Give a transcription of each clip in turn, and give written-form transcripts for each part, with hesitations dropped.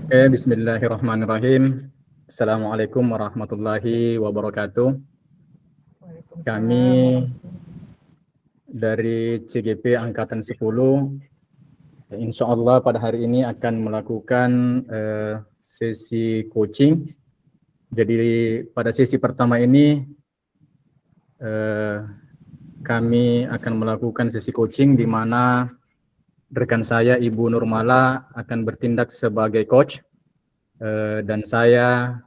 Bismillahirrahmanirrahim. Assalamualaikum warahmatullahi wabarakatuh. Kami Waalaikumsalam warahmatullahi. dari CGP Angkatan 10, insya Allah pada hari ini akan melakukan sesi coaching. Jadi pada sesi pertama ini kami akan melakukan sesi coaching di mana rekan saya Ibu Nurmala akan bertindak sebagai coach dan saya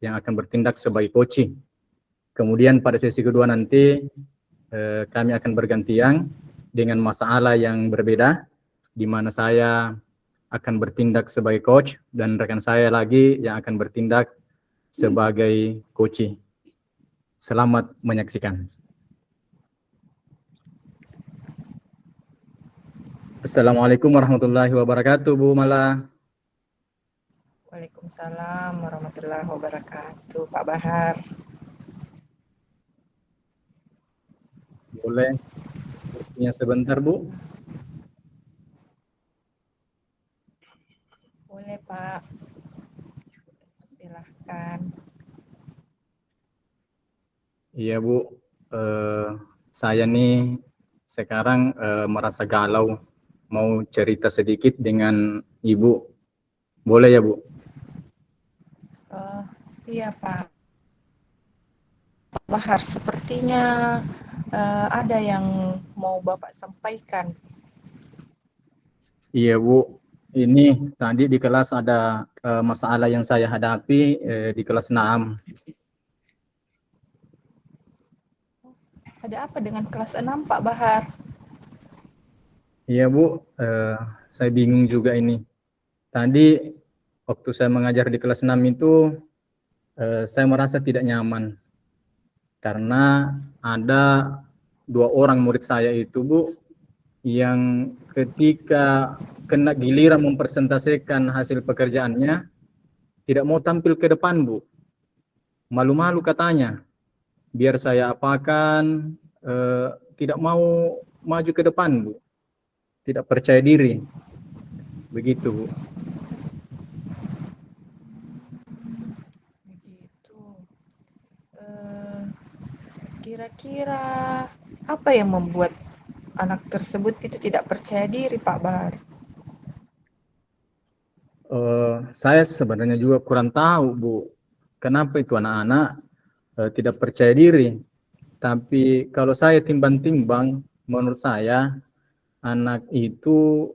yang akan bertindak sebagai coaching. Kemudian pada sesi kedua nanti kami akan bergantian dengan masalah yang berbeda, di mana saya akan bertindak sebagai coach dan rekan saya lagi yang akan bertindak sebagai coaching. Selamat menyaksikan. Assalamualaikum warahmatullahi wabarakatuh, Bu Mala. Waalaikumsalam warahmatullahi wabarakatuh, Pak Bahar. Boleh bertanya sebentar, Bu? Boleh, Pak. Silahkan. Iya, Bu. Saya nih sekarang merasa galau, mau cerita sedikit dengan Ibu. Boleh ya, Bu? Iya, Pak. Pak Bahar, sepertinya ada yang mau Bapak sampaikan. Iya, Bu. Ini tadi di kelas ada masalah yang saya hadapi di kelas 6. Ada apa dengan kelas 6, Pak Bahar? Iya, Bu. Saya bingung juga ini. Tadi waktu saya mengajar di kelas 6 itu saya merasa tidak nyaman karena ada 2 orang murid saya itu, Bu, yang ketika kena giliran mempresentasikan hasil pekerjaannya tidak mau tampil ke depan, Bu. Malu-malu katanya. Biar saya apakan, tidak mau maju ke depan, Bu. Tidak percaya diri. Begitu, Bu. Begitu. Kira-kira apa yang membuat anak tersebut itu tidak percaya diri, Pak Bahar? Saya sebenarnya juga kurang tahu, Bu. Kenapa itu anak-anak tidak percaya diri. Tapi kalau saya timbang-timbang, menurut saya anak itu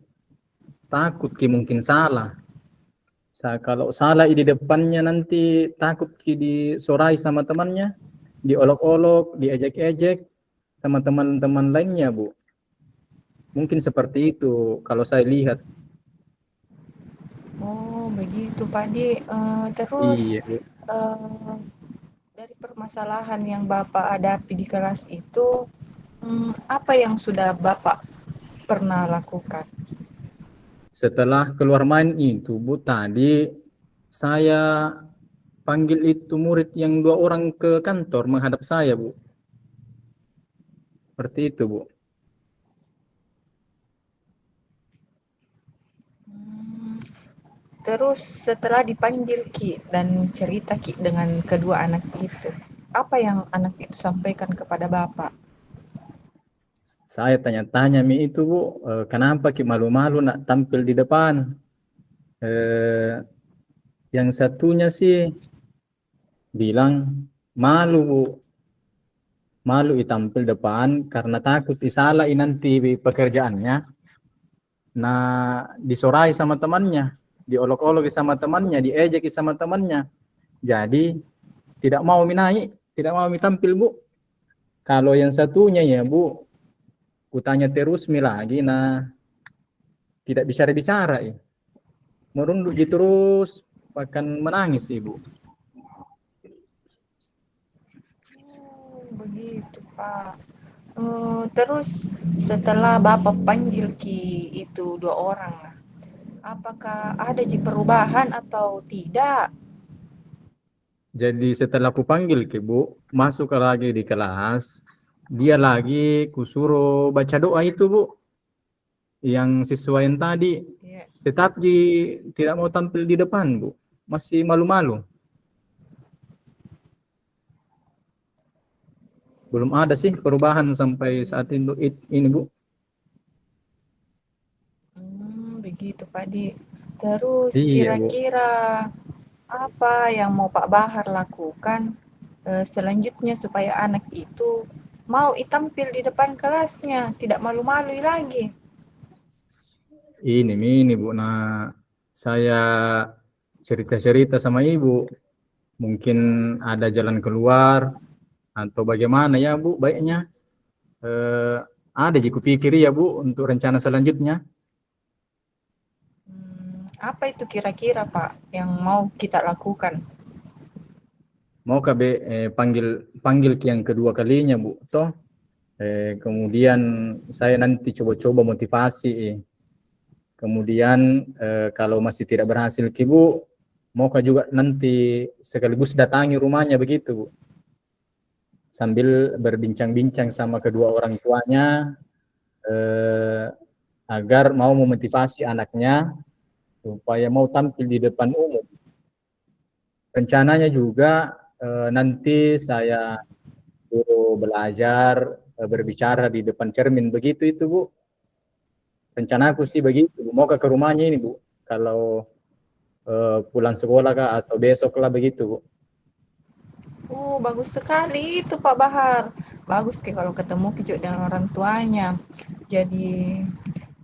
takut mungkin salah. Kalau salah di depannya nanti takut disorai sama temannya, diolok-olok, diejek-ejek sama teman-teman lainnya, Bu. Mungkin seperti itu kalau saya lihat. Oh, begitu, Pak De. Terus Iya, Bu. dari permasalahan yang Bapak hadapi di kelas itu, apa yang sudah Bapak pernah lakukan? Setelah keluar main itu, Bu, tadi saya panggil itu murid yang 2 orang ke kantor menghadap saya, Bu. Seperti itu, Bu. Terus setelah dipanggil Ki dan cerita Ki dengan kedua anak itu, apa yang anak itu sampaikan kepada Bapak? Saya tanya-tanya itu, Bu, kenapa malu-malu nak tampil di depan? Yang satunya sih bilang malu, Bu. Malu tampil depan karena takut salah nanti pekerjaannya. Nah, disorai sama temannya, diolok-olok sama temannya, diejek sama temannya. Jadi tidak mau naik, tidak mau tampil, Bu. Kalau yang satunya ya, Bu, kutanya terus lagi, nah tidak bisa bicara ya. Merunduk terus, bahkan menangis, Ibu. Begitu, Pak. Terus setelah Bapak panggil Ki itu dua orang, apakah ada perubahan atau tidak? Jadi setelah aku panggil Bu, masuk lagi di kelas, dia lagi kusuruh baca doa itu, Bu. yang siswa yang tadi Iya. tetap tidak mau tampil di depan, Bu. Masih malu-malu. Belum ada sih perubahan sampai saat ini, Bu. Begitu Pak Di. Terus Iya, Bu. kira-kira apa yang mau Pak Bahar lakukan selanjutnya supaya anak itu mau tampil di depan kelasnya, tidak malu-malu lagi? Ini, Bu. Nah, saya cerita-cerita sama Ibu. Mungkin ada jalan keluar atau bagaimana ya, Bu, baiknya. Ada jadi kupikir ya, Bu, untuk rencana selanjutnya. Apa itu kira-kira Pak yang mau kita lakukan? Mau KB panggil yang kedua kalinya, Bu. Toh, kemudian saya nanti coba-coba motivasi. Kemudian kalau masih tidak berhasil, Bu, mau juga nanti sekaligus datangi rumahnya begitu, Bu. Sambil berbincang-bincang sama kedua orang tuanya agar mau memotivasi anaknya supaya mau tampil di depan umum. Rencananya juga nanti saya suruh belajar berbicara di depan cermin begitu itu, Bu. Rencanaku sih begitu, Bu. Mau ke rumahnya ini, Bu. Kalau pulang sekolah kah atau besok lah begitu, Bu. Bagus sekali itu Pak Bahar. Bagus kalau ketemu Ki dengan orang tuanya. Jadi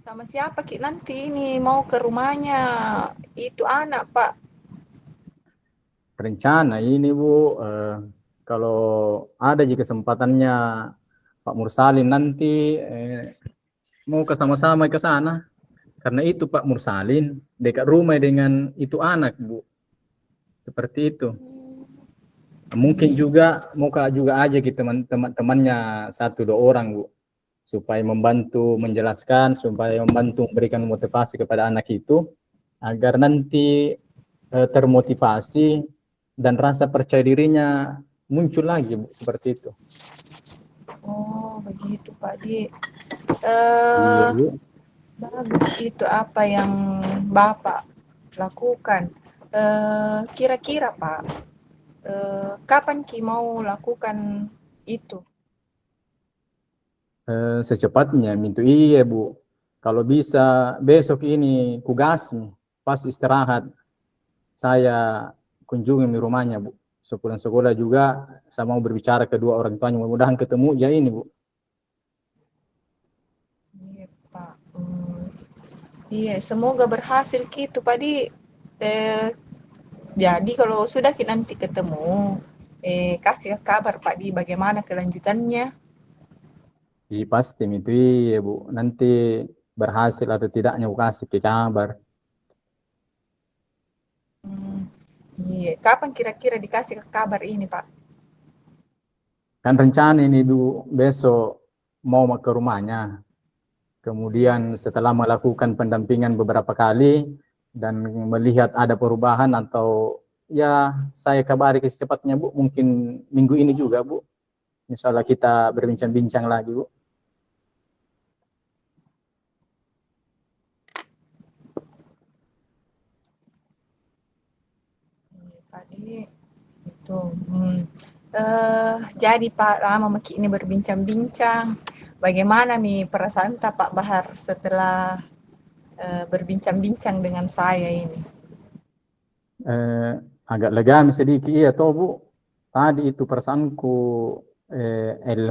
sama siapa Ki nanti ini mau ke rumahnya? Itu anak Pak. Rencana ini, Bu, kalau ada jika kesempatannya Pak Mursalin nanti mau ke sama-sama ke sana. Karena itu Pak Mursalin dekat rumah dengan itu anak, Bu. Seperti itu. Mungkin juga muka juga aja kita teman-temannya 1-2 orang, Bu, supaya membantu menjelaskan, supaya membantu memberikan motivasi kepada anak itu agar nanti termotivasi dan rasa percaya dirinya muncul lagi, Bu, seperti itu. Begitu Pak Di. Iya, Bu. Bagus itu apa yang Bapak lakukan. Kira-kira Pak, kapan Ki mau lakukan itu? Secepatnya, mintu iya, Bu. Kalau bisa besok ini kugas nih, pas istirahat saya kunjungi di rumahnya, Bu. Sepulang sekolah juga saya mau berbicara kedua orang tuanya, mudah-mudahan ketemu ya ini, Bu. Iya Pak. Iya, semoga berhasil gitu Pak Di. Eh, jadi kalau sudah nanti ketemu, kasih kabar Pak Di bagaimana kelanjutannya. Iya pasti itu iya, Bu. Nanti berhasil atau tidaknya aku kasih ke kabar. Iya, kapan kira-kira dikasih kabar ini Pak? Kan rencana ini, Bu, besok mau ke rumahnya. Iya. Kemudian setelah melakukan pendampingan beberapa kali dan melihat ada perubahan atau ya saya kabari secepatnya, Bu. Mungkin minggu ini juga, Bu. Insya Allah kita berbincang-bincang lagi, Bu. Pak Di, itu. Jadi Pak, lama Maki ini berbincang-bincang. Bagaimana nih perasaan Pak Bahar setelah berbincang-bincang dengan saya ini? Eh, Agak lega sedikit, iya toh, Bu. Tadi itu perasaanku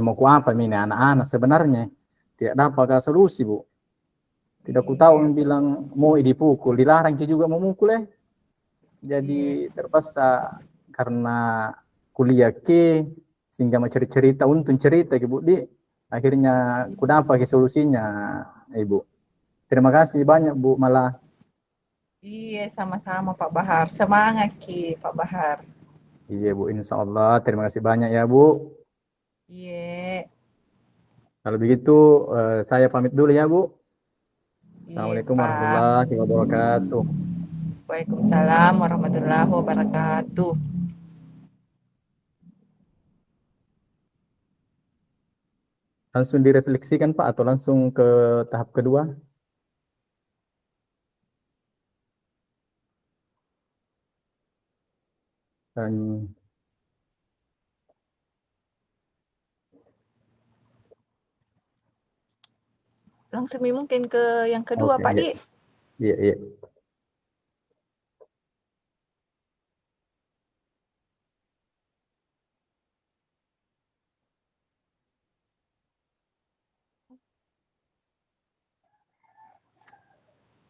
mau ku apa ini anak-anak sebenarnya tidak dapat solusi, Bu. Tidak ku tahu Iya, yang bilang mau dipukul, dilarang juga mau mukul iya, jadi terpaksa karena kuliah sehingga mau cerita untung cerita Bu di akhirnya ku dapat solusinya, Ibu. Terima kasih banyak, Bu, malah. iya, sama-sama Pak Bahar. Semangat Ki, Pak Bahar. Iya, Bu, insya Allah. Terima kasih banyak ya, Bu. Iya, Kalau begitu saya pamit dulu ya, Bu. iya Assalamualaikum Pak. warahmatullahi wabarakatuh. Waalaikumsalam warahmatullahi wabarakatuh. Langsung direfleksikan, Pak, atau langsung ke tahap kedua? Dan Langsung mungkin ke yang kedua, oke, Pak iya, Di. iya, iya.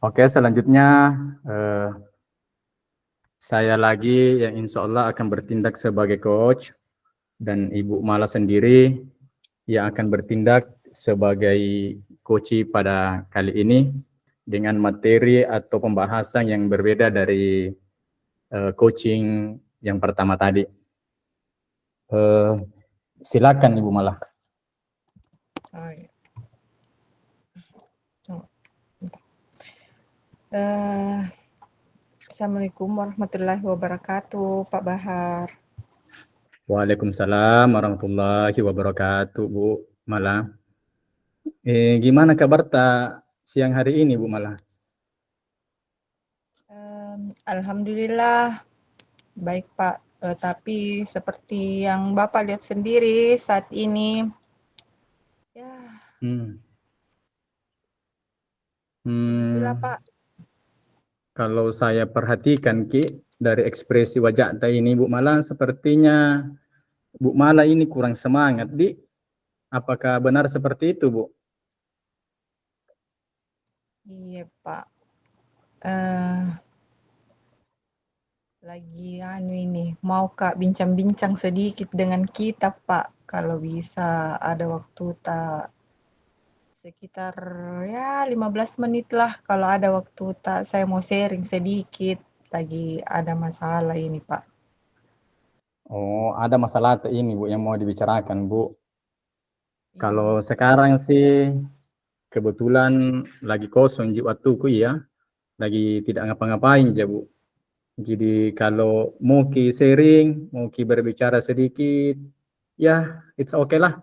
Oke, selanjutnya eh, saya lagi yang insya Allah akan bertindak sebagai coach dan Ibu Mala sendiri yang akan bertindak sebagai coach pada kali ini dengan materi atau pembahasan yang berbeda dari coaching yang pertama tadi. Silakan Ibu Mala. Oh, iya. Assalamualaikum warahmatullahi wabarakatuh, Pak Bahar. Waalaikumsalam warahmatullahi wabarakatuh, Bu Mala. Gimana kabar siang hari ini, Bu Mala? Alhamdulillah baik, Pak. Tapi seperti yang Bapak lihat sendiri saat ini, ya itulah, Pak. Kalau saya perhatikan Ki dari ekspresi wajah ini Bu Mala, sepertinya Bu Mala ini kurang semangat, Di. Apakah benar seperti itu, Bu? Iya, Pak. Lagi ini, mau Kak bincang-bincang sedikit dengan kita, Pak. Kalau bisa ada waktu tak sekitar ya 15 menit lah. Kalau ada waktu tak saya mau sharing sedikit. Lagi ada masalah ini, Pak. Oh, ada masalah ini, Bu, yang mau dibicarakan, Bu. Kalau Iya. sekarang sih kebetulan lagi kosong waktuku ya, lagi tidak ngapa-ngapain ya, Bu. Jadi kalau mau sharing, mau berbicara sedikit, ya it's okay lah.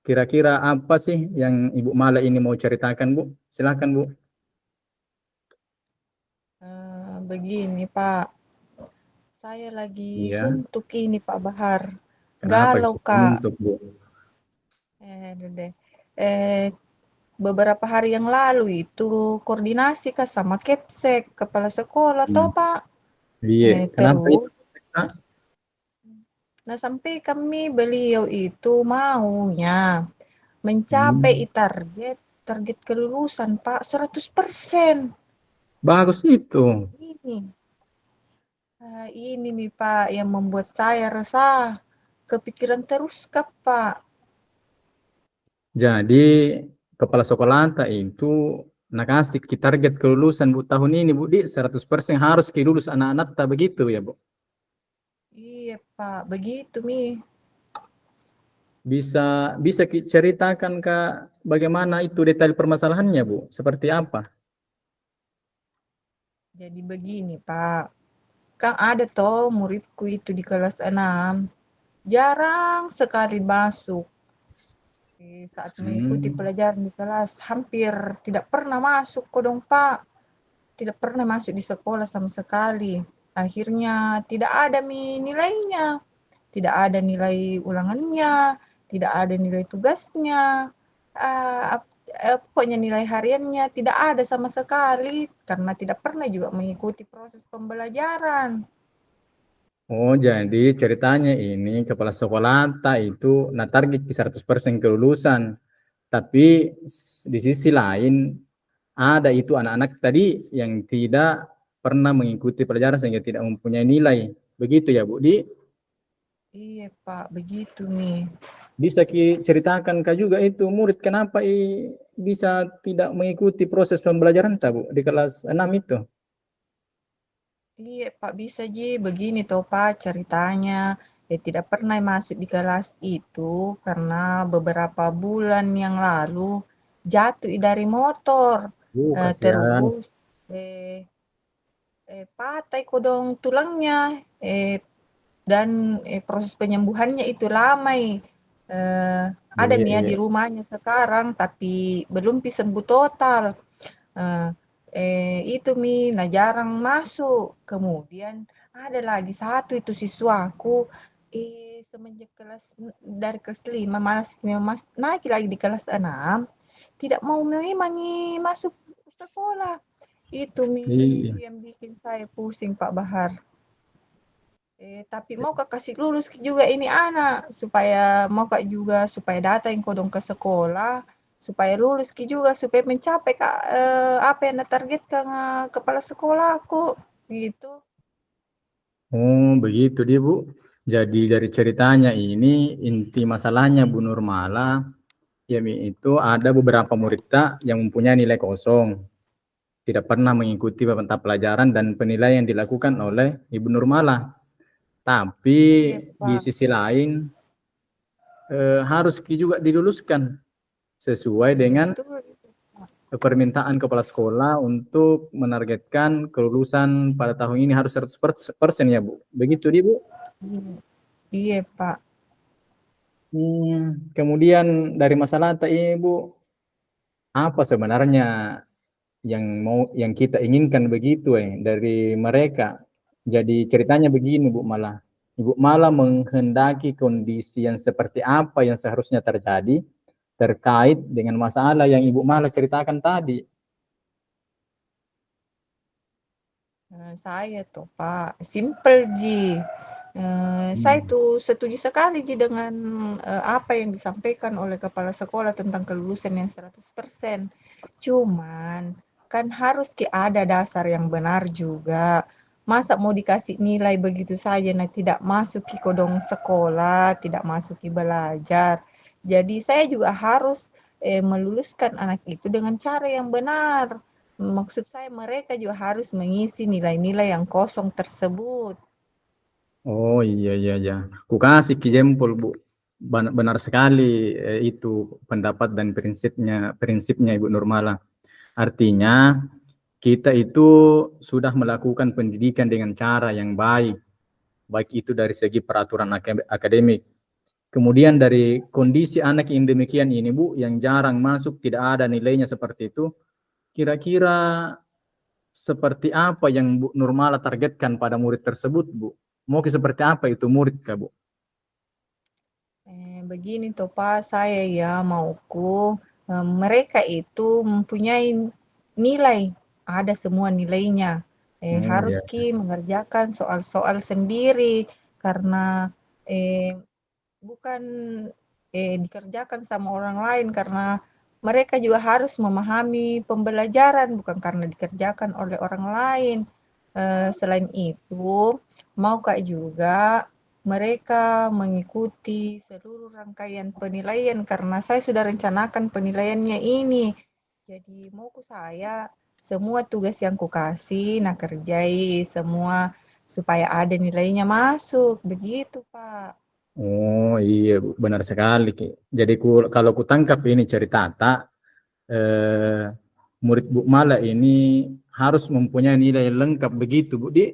Kira-kira apa sih yang Ibu Mala ini mau ceritakan, Bu? Silahkan, Bu. Begini, Pak. Saya lagi Iya. suntuk ini, Pak Bahar. Kenapa Galau, bisa Kak. suntuk, Bu? Deh. Beberapa hari yang lalu itu koordinasi Kak sama Kepsek, kepala sekolah, toh, Pak. Iya. Kenapa itu? Terus, nah sampai beliau itu maunya mencapai target kelulusan, Pak, 100%. Bagus itu. Ini nih, Pak, yang membuat saya resah. Kepikiran terus, Kak, Pak. Jadi kepala sekolah itu nakasih target kelulusan Bu tahun ini, Bu, di 100% harus kelulus anak-anak tak begitu ya, Bu? Iya, Pak, begitu nih. Bisa bisa ceritakan Kak bagaimana itu detail permasalahannya, Bu? Seperti apa? Jadi begini, Pak. Kan ada toh muridku itu di kelas 6. Jarang sekali masuk. Saat mengikuti pelajaran di kelas, hampir tidak pernah masuk kodong, Pak. Tidak pernah masuk di sekolah sama sekali. Akhirnya tidak ada nilainya. Tidak ada nilai ulangannya, tidak ada nilai tugasnya, pokoknya nilai hariannya tidak ada sama sekali karena tidak pernah juga mengikuti proses pembelajaran. Oh, jadi ceritanya ini kepala sekolah itu target 100% kelulusan. Tapi di sisi lain ada itu anak-anak tadi yang tidak pernah mengikuti pelajaran sehingga tidak mempunyai nilai. Begitu ya, Bu? Iya, Pak, begitu nih. Bisa ceritakan Kak juga itu murid kenapa bisa tidak mengikuti proses pembelajaran Bu di kelas 6 itu? Iya, Pak, bisa Ji. Begini toh, Pak, ceritanya. Tidak pernah masuk di kelas itu karena beberapa bulan yang lalu jatuh dari motor. Kasihan. Terus patah kodong tulangnya. Dan proses penyembuhannya itu lama. Ada Iya, nih ya iya. di rumahnya sekarang, tapi belum sembuh total. Itu nah jarang masuk. Kemudian ada lagi satu itu siswaku, semenjak dari kelas 5 malas naik lagi di kelas 6, tidak mau memang masuk sekolah. Itu Iya. yang bikin saya pusing Pak Bahar. Tapi mau Kak kasih lulus juga ini anak, supaya mau Kak juga supaya datang kodong ke sekolah, supaya lulus juga, supaya mencapai Kak, apa yang ditargetkan kepala sekolah aku, gitu. Oh, begitu dia, Bu. Jadi dari ceritanya ini inti masalahnya Bu Nurmala, ya itu ada beberapa murid yang mempunyai nilai kosong, tidak pernah mengikuti mata pelajaran dan penilaian yang dilakukan oleh Ibu Nurmala. Tapi Iya di Pak, sisi lain harus juga diluluskan sesuai dengan betul itu Pak. permintaan kepala sekolah untuk menargetkan kelulusan pada tahun ini harus 100% ya Bu. Begitu dia Bu. Iya, iya Pak. Kemudian dari masalah ini Bu, apa sebenarnya yang kita inginkan begitu dari mereka. Jadi ceritanya begini Bu malah. Ibu malah menghendaki kondisi yang seperti apa yang seharusnya terjadi terkait dengan masalah yang Ibu malah ceritakan tadi. Saya tuh Pak, simple Ji. Saya tuh setuju sekali Ji dengan apa yang disampaikan oleh kepala sekolah tentang kelulusan yang 100%. Cuman kan harus ada dasar yang benar juga. Masa mau dikasih nilai begitu saja, nah tidak masuk ke kodong sekolah, tidak masuk ke belajar. Jadi saya juga harus meluluskan anak itu dengan cara yang benar. Maksud saya mereka juga harus mengisi nilai-nilai yang kosong tersebut. Oh iya iya iya. Ku kasih ki jempol Bu. Benar sekali itu pendapat dan prinsipnya Ibu Nurmala. Artinya kita itu sudah melakukan pendidikan dengan cara yang baik, baik itu dari segi peraturan akademik. Kemudian dari kondisi anak yang demikian ini Bu, yang jarang masuk, tidak ada nilainya seperti itu, kira-kira seperti apa yang Bu Nurmala targetkan pada murid tersebut Bu? Mau seperti apa itu murid Kak Bu? Begini toh Pak, saya ya mauku mereka itu mempunyai nilai, ada semua nilainya. Oh Harus ya. mengerjakan soal-soal sendiri karena eh, bukan dikerjakan sama orang lain karena mereka juga harus memahami pembelajaran bukan karena dikerjakan oleh orang lain. Selain itu, mau Kak juga mereka mengikuti seluruh rangkaian penilaian karena saya sudah rencanakan penilaiannya ini. Jadi mauku saya semua tugas yang kukasih, nah kerjai semua supaya ada nilainya masuk, begitu Pak. Oh iya Bu, benar sekali Ki. Jadi kalau ku tangkap ini cerita tak, eh, murid Bu Mala ini harus mempunyai nilai lengkap begitu Bu. Dia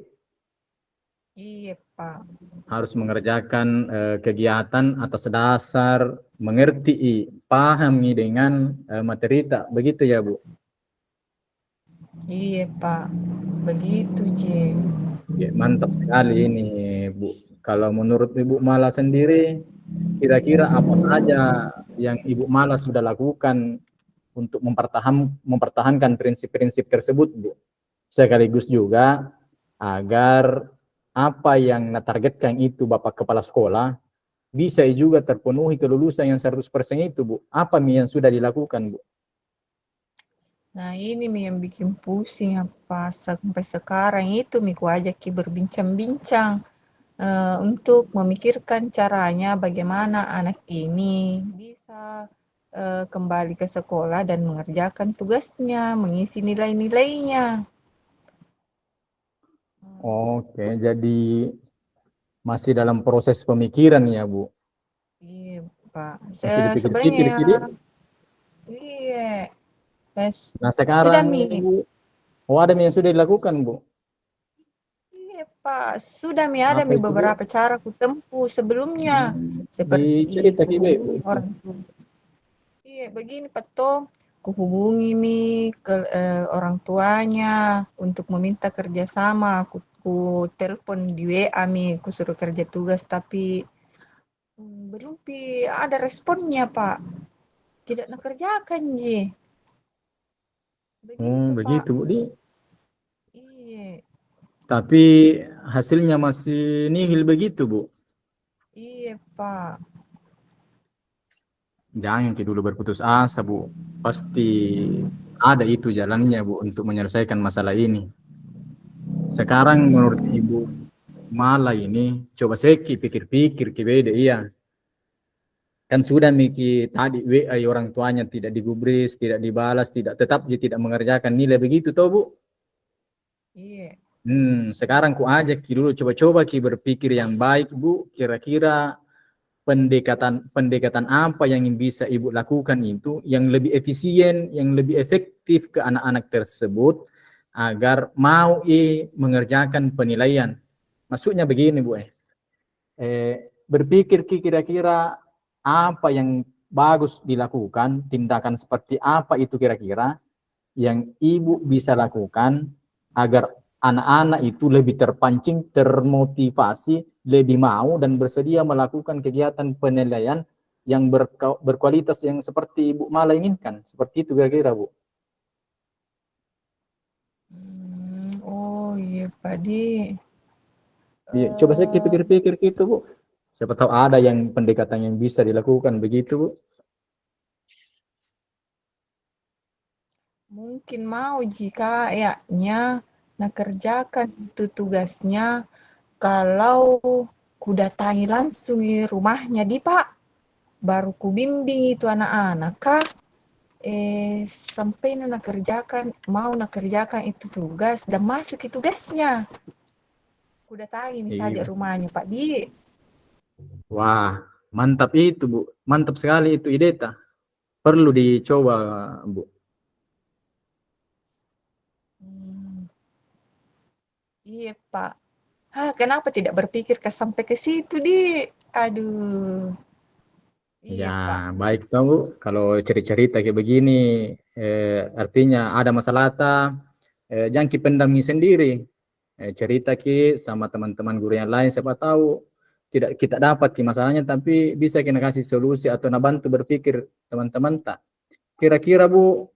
Iya Pak. harus mengerjakan kegiatan atas dasar mengerti, pahami dengan materi tak begitu ya Bu. Iya Pak, begitu C. Ya, mantap sekali ini Bu. Kalau menurut Ibu Mala sendiri, kira-kira apa saja yang Ibu Mala sudah lakukan untuk mempertahankan prinsip-prinsip tersebut Bu. Sekaligus juga agar apa yang targetkan itu Bapak Kepala Sekolah bisa juga terpenuhi kelulusan yang 100% itu Bu. Apa yang sudah dilakukan Bu? Nah ini yang bikin pusing apa sampai sekarang itu Miku ajak berbincang-bincang untuk memikirkan caranya bagaimana anak ini bisa kembali ke sekolah dan mengerjakan tugasnya, mengisi nilai-nilainya. Oke, jadi masih dalam proses pemikiran ya Bu. Iya Pak, Masih sebenarnya dipikir-pikir jadi. iya. Nah Sudah sekarang Mi. ini Bu, oh ada yang sudah dilakukan Bu. Iya Pak, sudah ada Apa itu Bu? beberapa cara kutempuh sebelumnya. Di Seperti cerita Bu. hubungi orang tua. Iya, begini Pak Tom. kuhubungi nih ke orang tuanya untuk meminta kerjasama. Ku telepon di WA nih, ku suruh kerja tugas tapi belum ada responnya Pak. Tidak nakerjakan ji. Begitu Pak. Begitu Bu. Iya, Tapi hasilnya masih nihil begitu Bu. iya Pak. Jangan kita dulu berputus asa Bu. Pasti ada itu jalannya Bu untuk menyelesaikan masalah ini. Sekarang menurut Ibu Mala ini, coba saya pikir-pikir ke beda iya. Kan sudah Miki tadi WA orang tuanya tidak digubris, tidak dibalas, tetap dia tidak mengerjakan nilai begitu toh Bu. Iya. Sekarang ku ajak ki dulu coba-coba ki berpikir yang baik Bu, kira-kira pendekatan apa yang bisa Ibu lakukan itu yang lebih efisien, yang lebih efektif ke anak-anak tersebut agar mau mengerjakan penilaian. Maksudnya begini Bu, berpikir kira-kira apa yang bagus dilakukan, tindakan seperti apa itu kira-kira yang Ibu bisa lakukan agar anak-anak itu lebih terpancing, termotivasi, lebih mau dan bersedia melakukan kegiatan penilaian yang berkualitas yang seperti Ibu Mala inginkan. Seperti itu kira-kira Bu. Oh iya Pak Di. Iya, coba saya pikir-pikir gitu Bu. Siapa tahu ada yang pendekatan yang bisa dilakukan begitu Bu. Mungkin mau jika kayaknya kerjakan itu tugasnya kalau ku datangi langsung di rumahnya di Pak. Baru ku bimbing itu anak-anak kah sampai mau kerjakan itu tugas dan masuk ke tugasnya. Ku datangi misalnya Iya. rumahnya Pak Di. Wah, mantap itu Bu. Mantap sekali itu ide ta. Perlu dicoba Bu. Iya Pak. Kenapa tidak berpikir sampai ke situ di? Aduh. Ya, Iya Pak. baik tahu Bu. Kalau cerita-cerita kayak begini, artinya ada masalah jangan pendami sendiri. Cerita sama teman-teman guru yang lain, siapa tahu tidak kita dapat masalahnya, tapi bisa kita kasih solusi atau bantu berpikir teman-teman tak. Kira-kira Bu,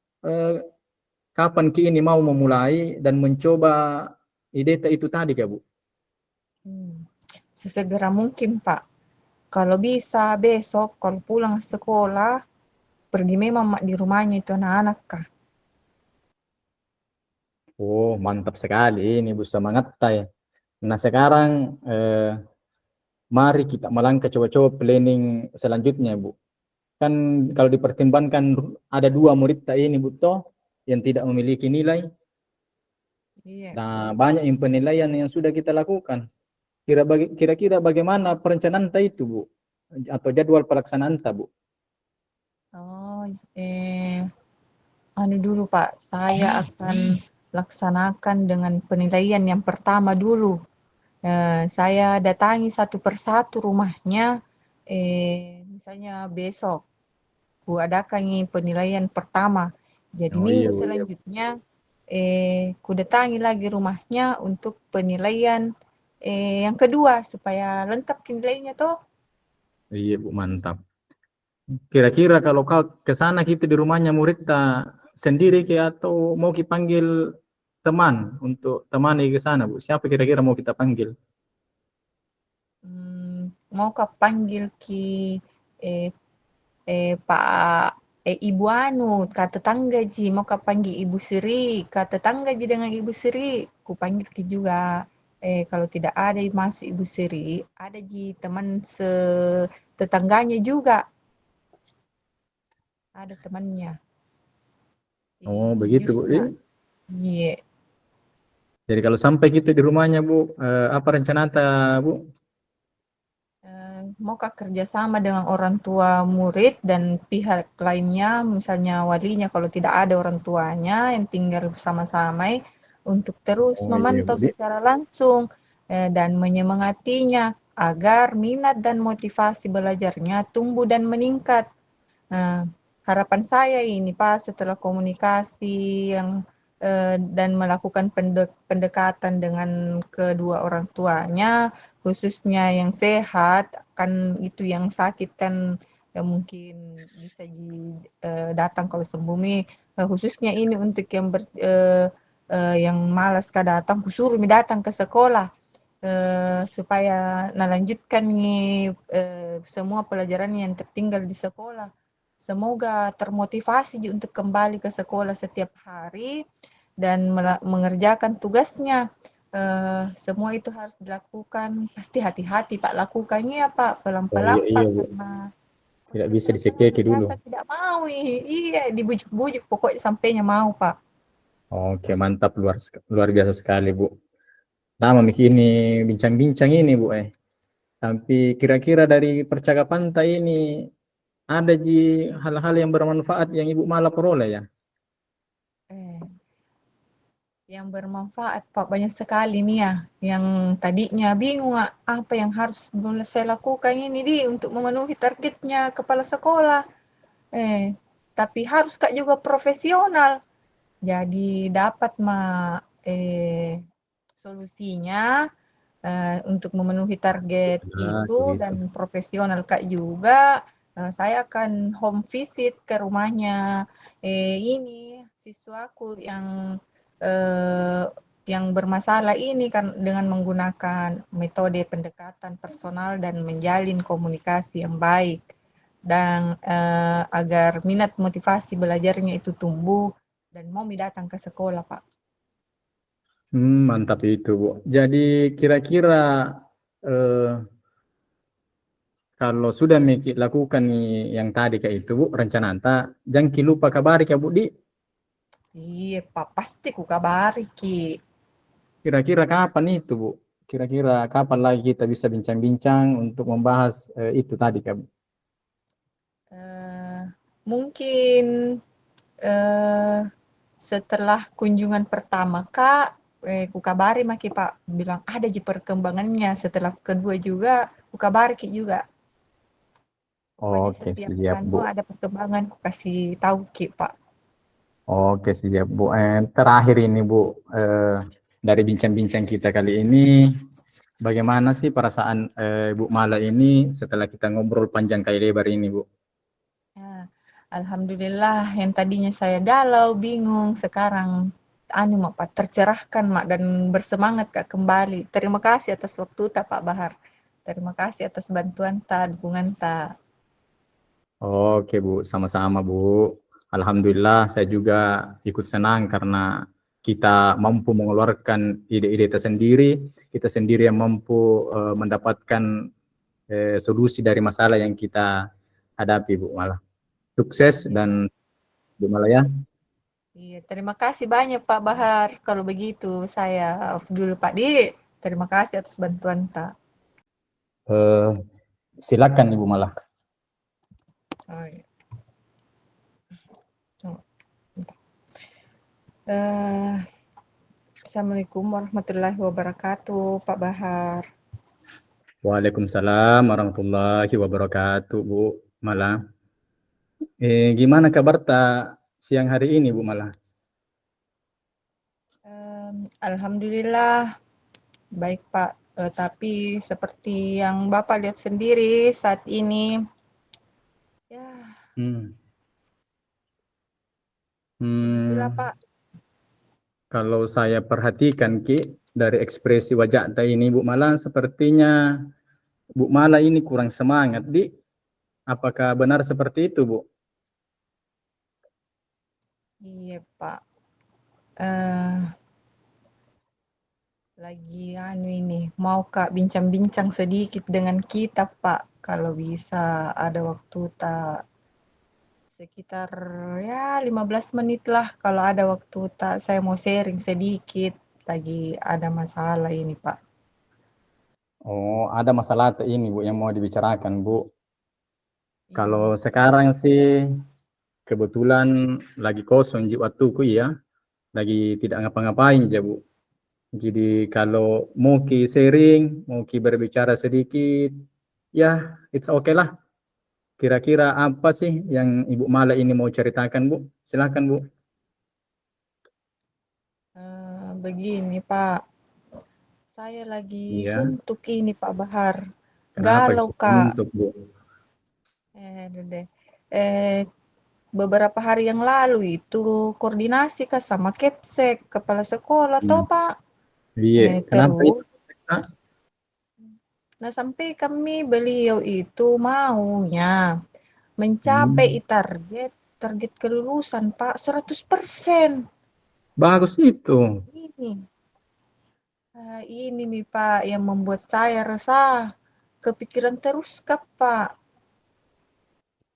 kapan ini mau memulai dan mencoba ide itu tadi ya Bu? Sesegera mungkin Pak. Kalau bisa besok kalau pulang sekolah pergi memang di rumahnya itu anak-anak kah? Oh, mantap sekali ini Bu, semangat ya. Nah, sekarang mari kita melangkah coba-coba planning selanjutnya Bu. Kan kalau dipertimbangkan ada 2 murid ini Bu toh yang tidak memiliki nilai. Iya. Nah, banyak yang penilaian yang sudah kita lakukan. Kira-kira bagaimana perencanaan itu Bu? Atau jadwal pelaksanaan Bu? Oh, dulu Pak, saya akan laksanakan dengan penilaian yang pertama dulu. Saya datangi satu persatu rumahnya, misalnya besok, ku adakan penilaian pertama. Jadi Oh iya minggu Bu. selanjutnya, ku datangi lagi rumahnya untuk penilaian yang kedua, supaya lengkap nilainya toh. Iya Bu, mantap. Kira-kira kalau kau ke sana gitu di rumahnya murid sendiri atau mau dipanggil teman untuk temani ke sana Bu? Siapa kira-kira mau kita panggil? Mau kau panggil eh, Pak Ibu kata tetangga ji, mau kau panggil Ibu Sri, kata tetangga ji dengan Ibu Sri, ku panggil ki juga. Kalau tidak ada masuk Ibu Sri, ada ji teman tetangganya juga, ada temannya. Oh begitu Bu. Jusna. Iya. Jadi kalau sampai gitu di rumahnya Bu, apa rencana Bu? Mau kerjasama dengan orang tua murid dan pihak lainnya, misalnya walinya kalau tidak ada orang tuanya yang tinggal bersama-sama, untuk terus Oh iya Bu. memantau secara langsung dan menyemangatinya agar minat dan motivasi belajarnya tumbuh dan meningkat. harapan saya ini Pak, setelah komunikasi yang dan melakukan pendekatan dengan kedua orang tuanya, khususnya yang sehat, kan itu yang sakit kan mungkin bisa datang kalau sembuh khususnya ini untuk yang malas datang, kusuruh datang ke sekolah supaya melanjutkan semua pelajaran yang tertinggal di sekolah. Semoga termotivasi untuk kembali ke sekolah setiap hari dan mengerjakan tugasnya. Semua itu harus dilakukan. Pasti hati-hati Pak lakukannya ya Pak, Oh iya pelan-pelan iya Pak, Bu, karena tidak bisa kebanyakan disekeki dulu. ternyata tidak mau. Iya, dibujuk-bujuk pokoknya sampainya mau Pak. Oke, mantap, luar biasa sekali Bu. Lama ini bincang-bincang ini Bu. Tapi kira-kira dari percakapan ini ada hal-hal yang bermanfaat yang Ibu malah peroleh ya? Eh, yang bermanfaat Pak banyak sekali nih ya. Yang tadinya bingung apa yang harus saya lakukan ini untuk memenuhi targetnya kepala sekolah. Tapi harus Kak juga profesional. Jadi dapat solusinya untuk memenuhi target Nah, itu gitu. dan profesional Kak juga. Saya akan home visit ke rumahnya ini siswaku yang bermasalah ini kan dengan menggunakan metode pendekatan personal dan menjalin komunikasi yang baik dan agar minat motivasi belajarnya itu tumbuh dan mau datang ke sekolah Pak. Mantap itu Bu. Jadi kira-kira eh, kalau sudah Miki lakukan nih yang tadi kayak itu Bu, rencana anta, jangan lupa kabari ya Bu di. Iya Pak, pasti ku kabari Ki. Kira-kira kapan itu Bu? Kira-kira kapan lagi kita bisa bincang-bincang untuk membahas itu tadi Kak Bu? Mungkin eh, setelah kunjungan pertama Kak, ku kabari maki Pak, bilang ada perkembangannya. Setelah kedua juga, ku kabari Ki juga. Pokoknya Oke, setiap siap bulan Bu. ada perkembangan, ku kasih tahu Ki Pak. Oke, siap Bu. Terakhir ini Bu, dari bincang-bincang kita kali ini, bagaimana sih perasaan Bu Mala ini setelah kita ngobrol panjang kali lebar ini Bu? Ya, alhamdulillah yang tadinya saya galau, bingung, sekarang Mak Pak tercerahkan Mak dan bersemangat Kak kembali. Terima kasih atas waktu tak Pak Bahar. Terima kasih atas bantuan tak, dukungan tak. Oke Bu, sama-sama Bu. Alhamdulillah saya juga ikut senang karena kita mampu mengeluarkan ide-ide kita sendiri yang mampu mendapatkan solusi dari masalah yang kita hadapi Bu Mala. Sukses Iya, dan Bu Mala ya. iya. Terima kasih banyak Pak Bahar. Kalau begitu saya off dulu Pak Di. Terima kasih atas bantuan tak. Eh, Silakan Ibu Mala. Oh, iya. Oh, eh, Assalamualaikum warahmatullahi wabarakatuh Pak Bahar. Waalaikumsalam warahmatullahi wabarakatuh Bu Mala. Gimana kabar tak siang hari ini Bu Mala? Alhamdulillah baik Pak. Tapi seperti yang Bapak lihat sendiri saat ini, ya Hmm. begitulah Hmm. Pak. Kalau saya perhatikan Ki dari ekspresi wajah Anda ini Bu Mala, sepertinya Bu Mala ini kurang semangat Di. Apakah benar seperti itu Bu? Iya Pak. Eh, Lagi ini mau Kak bincang-bincang sedikit dengan kita Pak. Kalau bisa ada waktu tak sekitar ya 15 menit lah. Kalau ada waktu tak saya mau sharing sedikit. Lagi ada masalah ini Pak. Oh, ada masalah ini Bu yang mau dibicarakan Bu. Kalau Iya. sekarang sih kebetulan lagi kosong waktuku ya, lagi tidak ngapa-ngapain ya Bu. Jadi kalau mau sharing, mau berbicara sedikit, ya it's okay lah. kira-kira apa sih yang Ibu Mala ini mau ceritakan, Bu? Silakan, Bu. Begini Pak, saya lagi Iya. suntuk ini Pak Bahar, Kenapa galau bisa Kak. suntuk, Bu? Deh. Eh, Beberapa hari yang lalu itu koordinasi Kak sama Kepsek, kepala sekolah toh Hmm. Pak. Iya. Kenapa itu, Terus, Kak? nah sampai kami beliau itu maunya mencapai Hmm. target target kelulusan Pak 100%. Bagus itu. Ini, ini nih Pak yang membuat saya resah, kepikiran terus Kak Pak.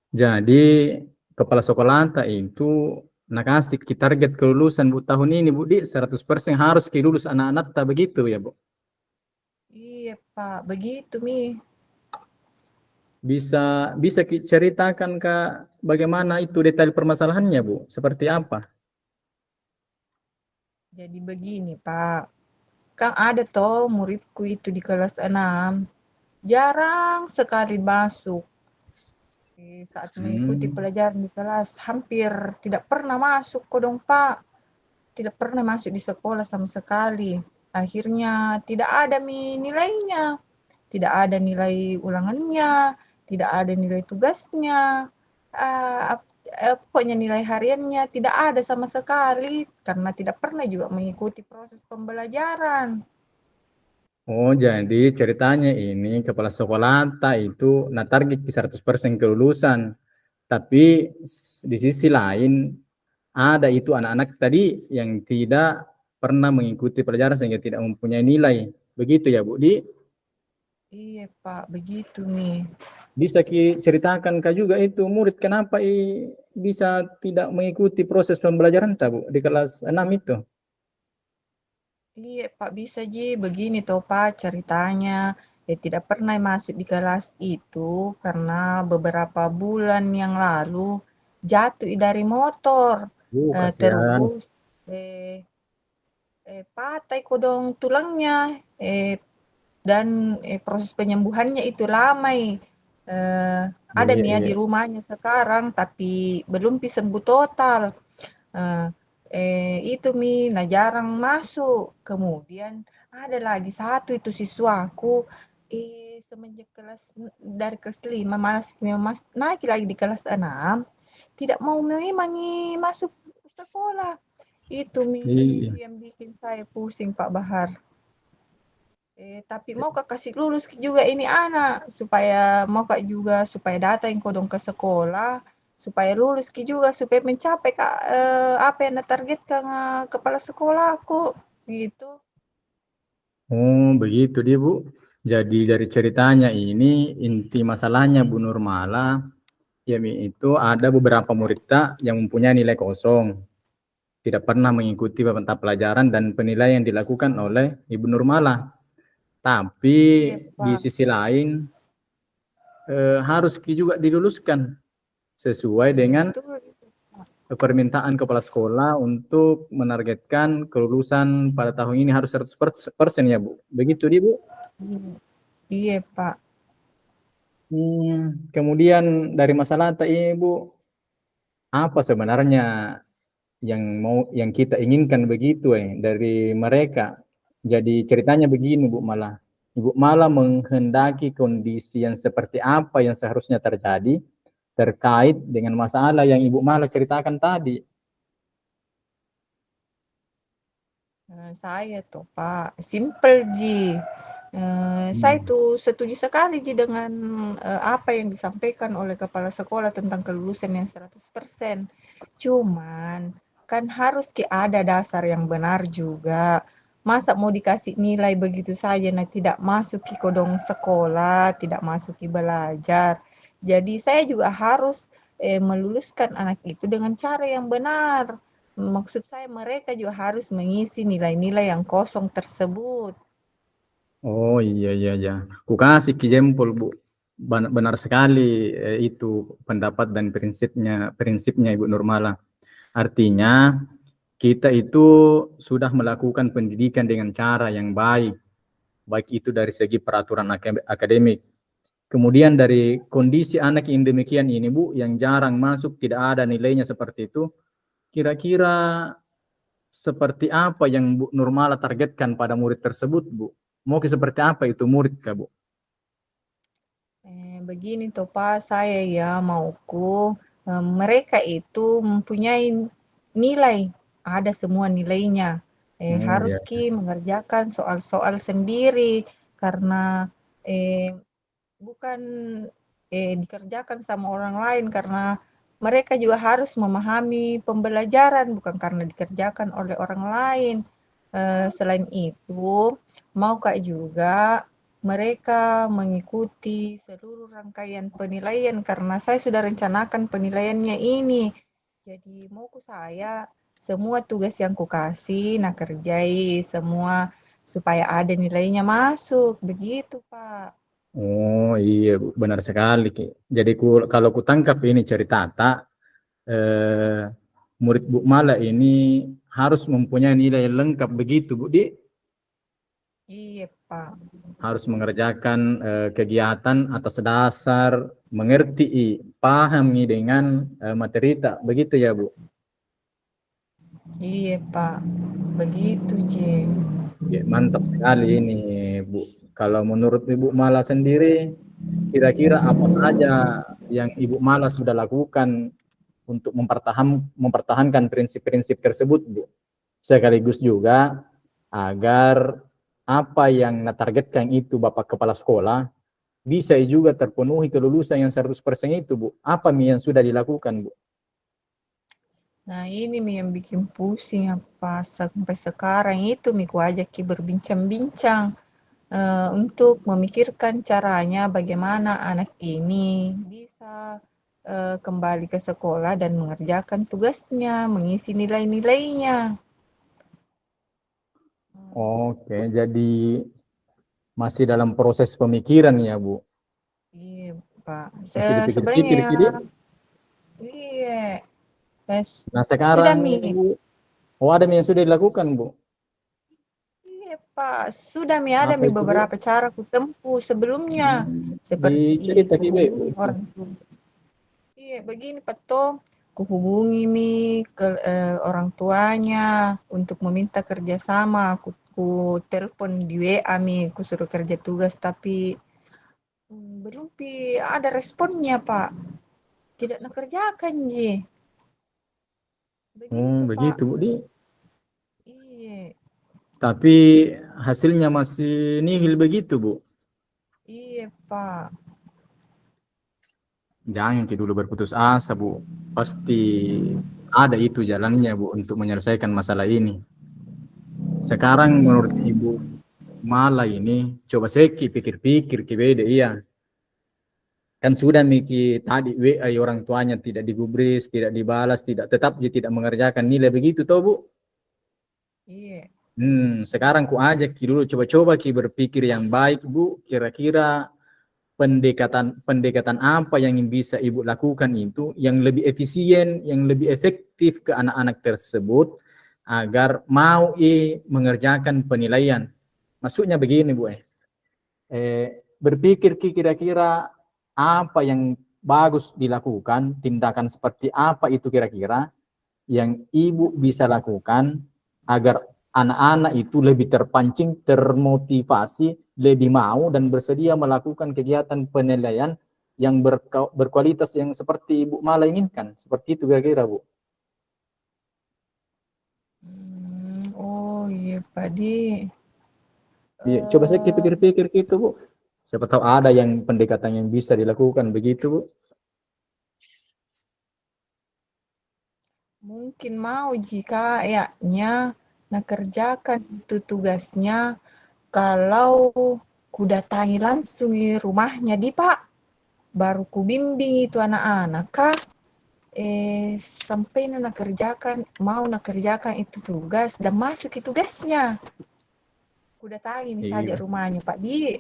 Jadi kepala sekolah itu nakasih target kelulusan Bu tahun ini, Bu, di 100% harus lulus anak-anak tak begitu ya, Bu? Iya Pak, begitu Mi. Bisa bisa ceritakan Kak bagaimana itu detail permasalahannya, Bu? Seperti apa? Jadi begini Pak, kan ada toh muridku itu di kelas 6, jarang sekali masuk. Saat mengikuti Hmm. pelajaran di kelas, hampir tidak pernah masuk kodong Pak. Tidak pernah masuk di sekolah sama sekali. Akhirnya tidak ada nilainya, tidak ada nilai ulangannya, tidak ada nilai tugasnya, pokoknya nilai hariannya tidak ada sama sekali karena tidak pernah juga mengikuti proses pembelajaran. Oh, jadi ceritanya ini kepala sekolah itu target 100% kelulusan. Tapi di sisi lain ada itu anak-anak tadi yang tidak pernah mengikuti pelajaran sehingga tidak mempunyai nilai. Begitu ya, Bu Di? Iya Pak, begitu nih. Bisa ceritakan Kak juga itu murid kenapa bisa tidak mengikuti proses pembelajaran tak, Bu, di kelas 6 itu? Iya Pak, bisa Ji, begini toh Pak ceritanya. Tidak pernah masuk di kelas itu karena beberapa bulan yang lalu jatuh dari motor. Kasihan. Terus eh, patah kodong tulangnya. Dan proses penyembuhannya itu lama. Ada Iya, Mia iya. di rumahnya sekarang, tapi belum sembuh total. Eh, itu Mi, nah jarang masuk. Kemudian ada lagi satu itu siswaku, semenjak dari kelas 5 malas naik lagi di kelas 6, tidak mau memang masuk sekolah. Itu Mi Iya. yang bikin saya pusing Pak Bahar. Tapi mau Kak kasih lulus juga ini anak supaya mau Kak juga supaya datang kodong ke sekolah supaya lulus juga supaya mencapai Kak apa yang ditargetkan kepala sekolah aku gitu. Oh, begitu dia, Bu. Jadi dari ceritanya ini inti masalahnya Bu Nurmala, ya itu ada beberapa murid yang mempunyai nilai kosong, tidak pernah mengikuti mata pelajaran dan penilaian yang dilakukan oleh Ibu Nurmala. Tapi Iya di Pak, sisi lain harus juga diluluskan sesuai dengan betul itu Pak. permintaan kepala sekolah untuk menargetkan kelulusan pada tahun ini harus 100% ya, Bu. Begitu dia, Bu. Iya, iya Pak. Kemudian dari masalah ini, Bu, apa sebenarnya yang kita inginkan begitu dari mereka. Jadi ceritanya begini, Bu, Ibu malah menghendaki kondisi yang seperti apa yang seharusnya terjadi terkait dengan masalah yang Ibu malah ceritakan tadi. Saya tuh Pak, simple Ji. Saya Hmm. tuh setuju sekali Ji dengan apa yang disampaikan oleh kepala sekolah tentang kelulusan yang 100%. Cuman kan harus ada dasar yang benar juga. Masa mau dikasih nilai begitu saja, nah tidak masuk ke kodong sekolah, tidak masuk ke belajar. Jadi saya juga harus meluluskan anak itu dengan cara yang benar. Maksud saya mereka juga harus mengisi nilai-nilai yang kosong tersebut. Oh, iya, iya, iya. Ku kasih jempol, Bu. Benar sekali itu pendapat dan prinsipnya Ibu Nurmala. Artinya kita itu sudah melakukan pendidikan dengan cara yang baik itu dari segi peraturan akademik. Kemudian dari kondisi anak yang demikian ini Bu, yang jarang masuk, tidak ada nilainya seperti itu, kira-kira seperti apa yang Bu Nurmala targetkan pada murid tersebut Bu? Mau seperti apa itu murid Kak Bu? Begini toh Pak, saya ya mauku mereka itu mempunyai nilai, ada semua nilainya. Oh Harus ya. mengerjakan soal-soal sendiri karena eh, bukan dikerjakan sama orang lain karena mereka juga harus memahami pembelajaran bukan karena dikerjakan oleh orang lain. Selain itu, mau Kak juga mereka mengikuti seluruh rangkaian penilaian karena saya sudah rencanakan penilaiannya ini. Jadi mauku saya semua tugas yang kukasih, nah kerjai semua supaya ada nilainya masuk. Begitu, Pak. Oh iya Bu, benar sekali Ki. Jadi kalau ku tangkap ini cerita eh, murid Bu Mala ini harus mempunyai nilai lengkap begitu Bu. Dia Iya, Pak. harus mengerjakan kegiatan atas dasar mengerti, pahami dengan materi tak begitu ya Bu. Iya, Pak. Begitu, Ci. Ya, mantap sekali ini Bu. Kalau menurut Ibu Mala sendiri, kira-kira apa saja yang Ibu Mala sudah lakukan untuk mempertahankan prinsip-prinsip tersebut Bu? Sekaligus juga agar apa yang targetkan itu Bapak Kepala Sekolah bisa juga terpenuhi kelulusan yang 100% itu Bu. Apa yang sudah dilakukan Bu? Nah, ini Mi yang bikin pusing apa sampai sekarang itu Mi ku ajak Ki berbincang-bincang untuk memikirkan caranya bagaimana anak ini bisa kembali ke sekolah dan mengerjakan tugasnya, mengisi nilai-nilainya. Oke, jadi masih dalam proses pemikiran ya Bu. Iya, Pak. Masih Sebenarnya dipikir-pikir ya, jadi. iya. Eh, Nah sudah sekarang Mi. ini Bu, oh ada yang sudah dilakukan Bu. Iya, Pak. Sudah Mi ada Apa Mi itu Bu? beberapa cara ku tempuh sebelumnya. Seperti Dicerita ku Ki Bu hubungi itu. orang tua. Iya, begini Pak Tom. Ku hubungi Mi ke orang tuanya untuk meminta kerjasama. Ku telepon di WA Mi, ku suruh kerja tugas tapi belum ada responnya Pak. Tidak nakerjakan Ji. Oh Begitu Pak. begitu Bu. Iya, Tapi hasilnya masih nihil begitu Bu. iya Pak. Jangan dulu berputus asa Bu. Pasti ada itu jalannya Bu untuk menyelesaikan masalah ini. Sekarang menurut Ibu Mala ini, coba saya pikir-pikir beda iya. Kan sudah Miki tadi WA orang tuanya tidak digubris, tidak dibalas, tetap dia tidak mengerjakan nilai begitu toh Bu. Iya. Sekarang ku ajak Ki dulu coba-coba Ki berpikir yang baik Bu, kira-kira pendekatan pendekatan apa yang bisa Ibu lakukan itu yang lebih efisien, yang lebih efektif ke anak-anak tersebut agar mau mengerjakan penilaian. Maksudnya begini Bu, berpikir kira-kira apa yang bagus dilakukan, tindakan seperti apa itu kira-kira yang Ibu bisa lakukan agar anak-anak itu lebih terpancing, termotivasi, lebih mau dan bersedia melakukan kegiatan penilaian yang berkualitas yang seperti Ibu Mala inginkan. Seperti itu kira-kira Bu. Oh iya Pak Di. Iya, coba saya Eh, pikir-pikir gitu Bu. Siapa tahu ada yang pendekatan yang bisa dilakukan begitu Bu. Mungkin mau jika kayaknya nah kerjakan itu tugasnya kalau ku datangi langsung di rumahnya di Pak. Baru ku bimbing itu anak-anak kah sampai nak kerjakan mau nak kerjakan itu tugas dan masuk itu tugasnya. Ku datangi saja Iya. rumahnya Pak Di.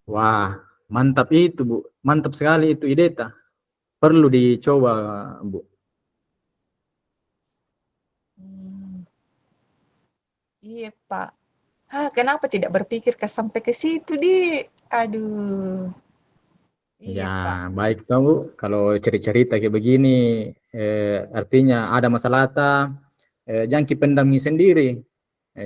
Wah, mantap itu Bu. Mantap sekali itu ide ta. Perlu dicoba Bu. Hmm, iya Pak. Kenapa tidak berpikir sampai ke situ di? Aduh. Ya, Iya, Pak. baik toh Bu. Kalau cerita-cerita kayak begini, artinya ada masalah jangan ki pendam sendiri.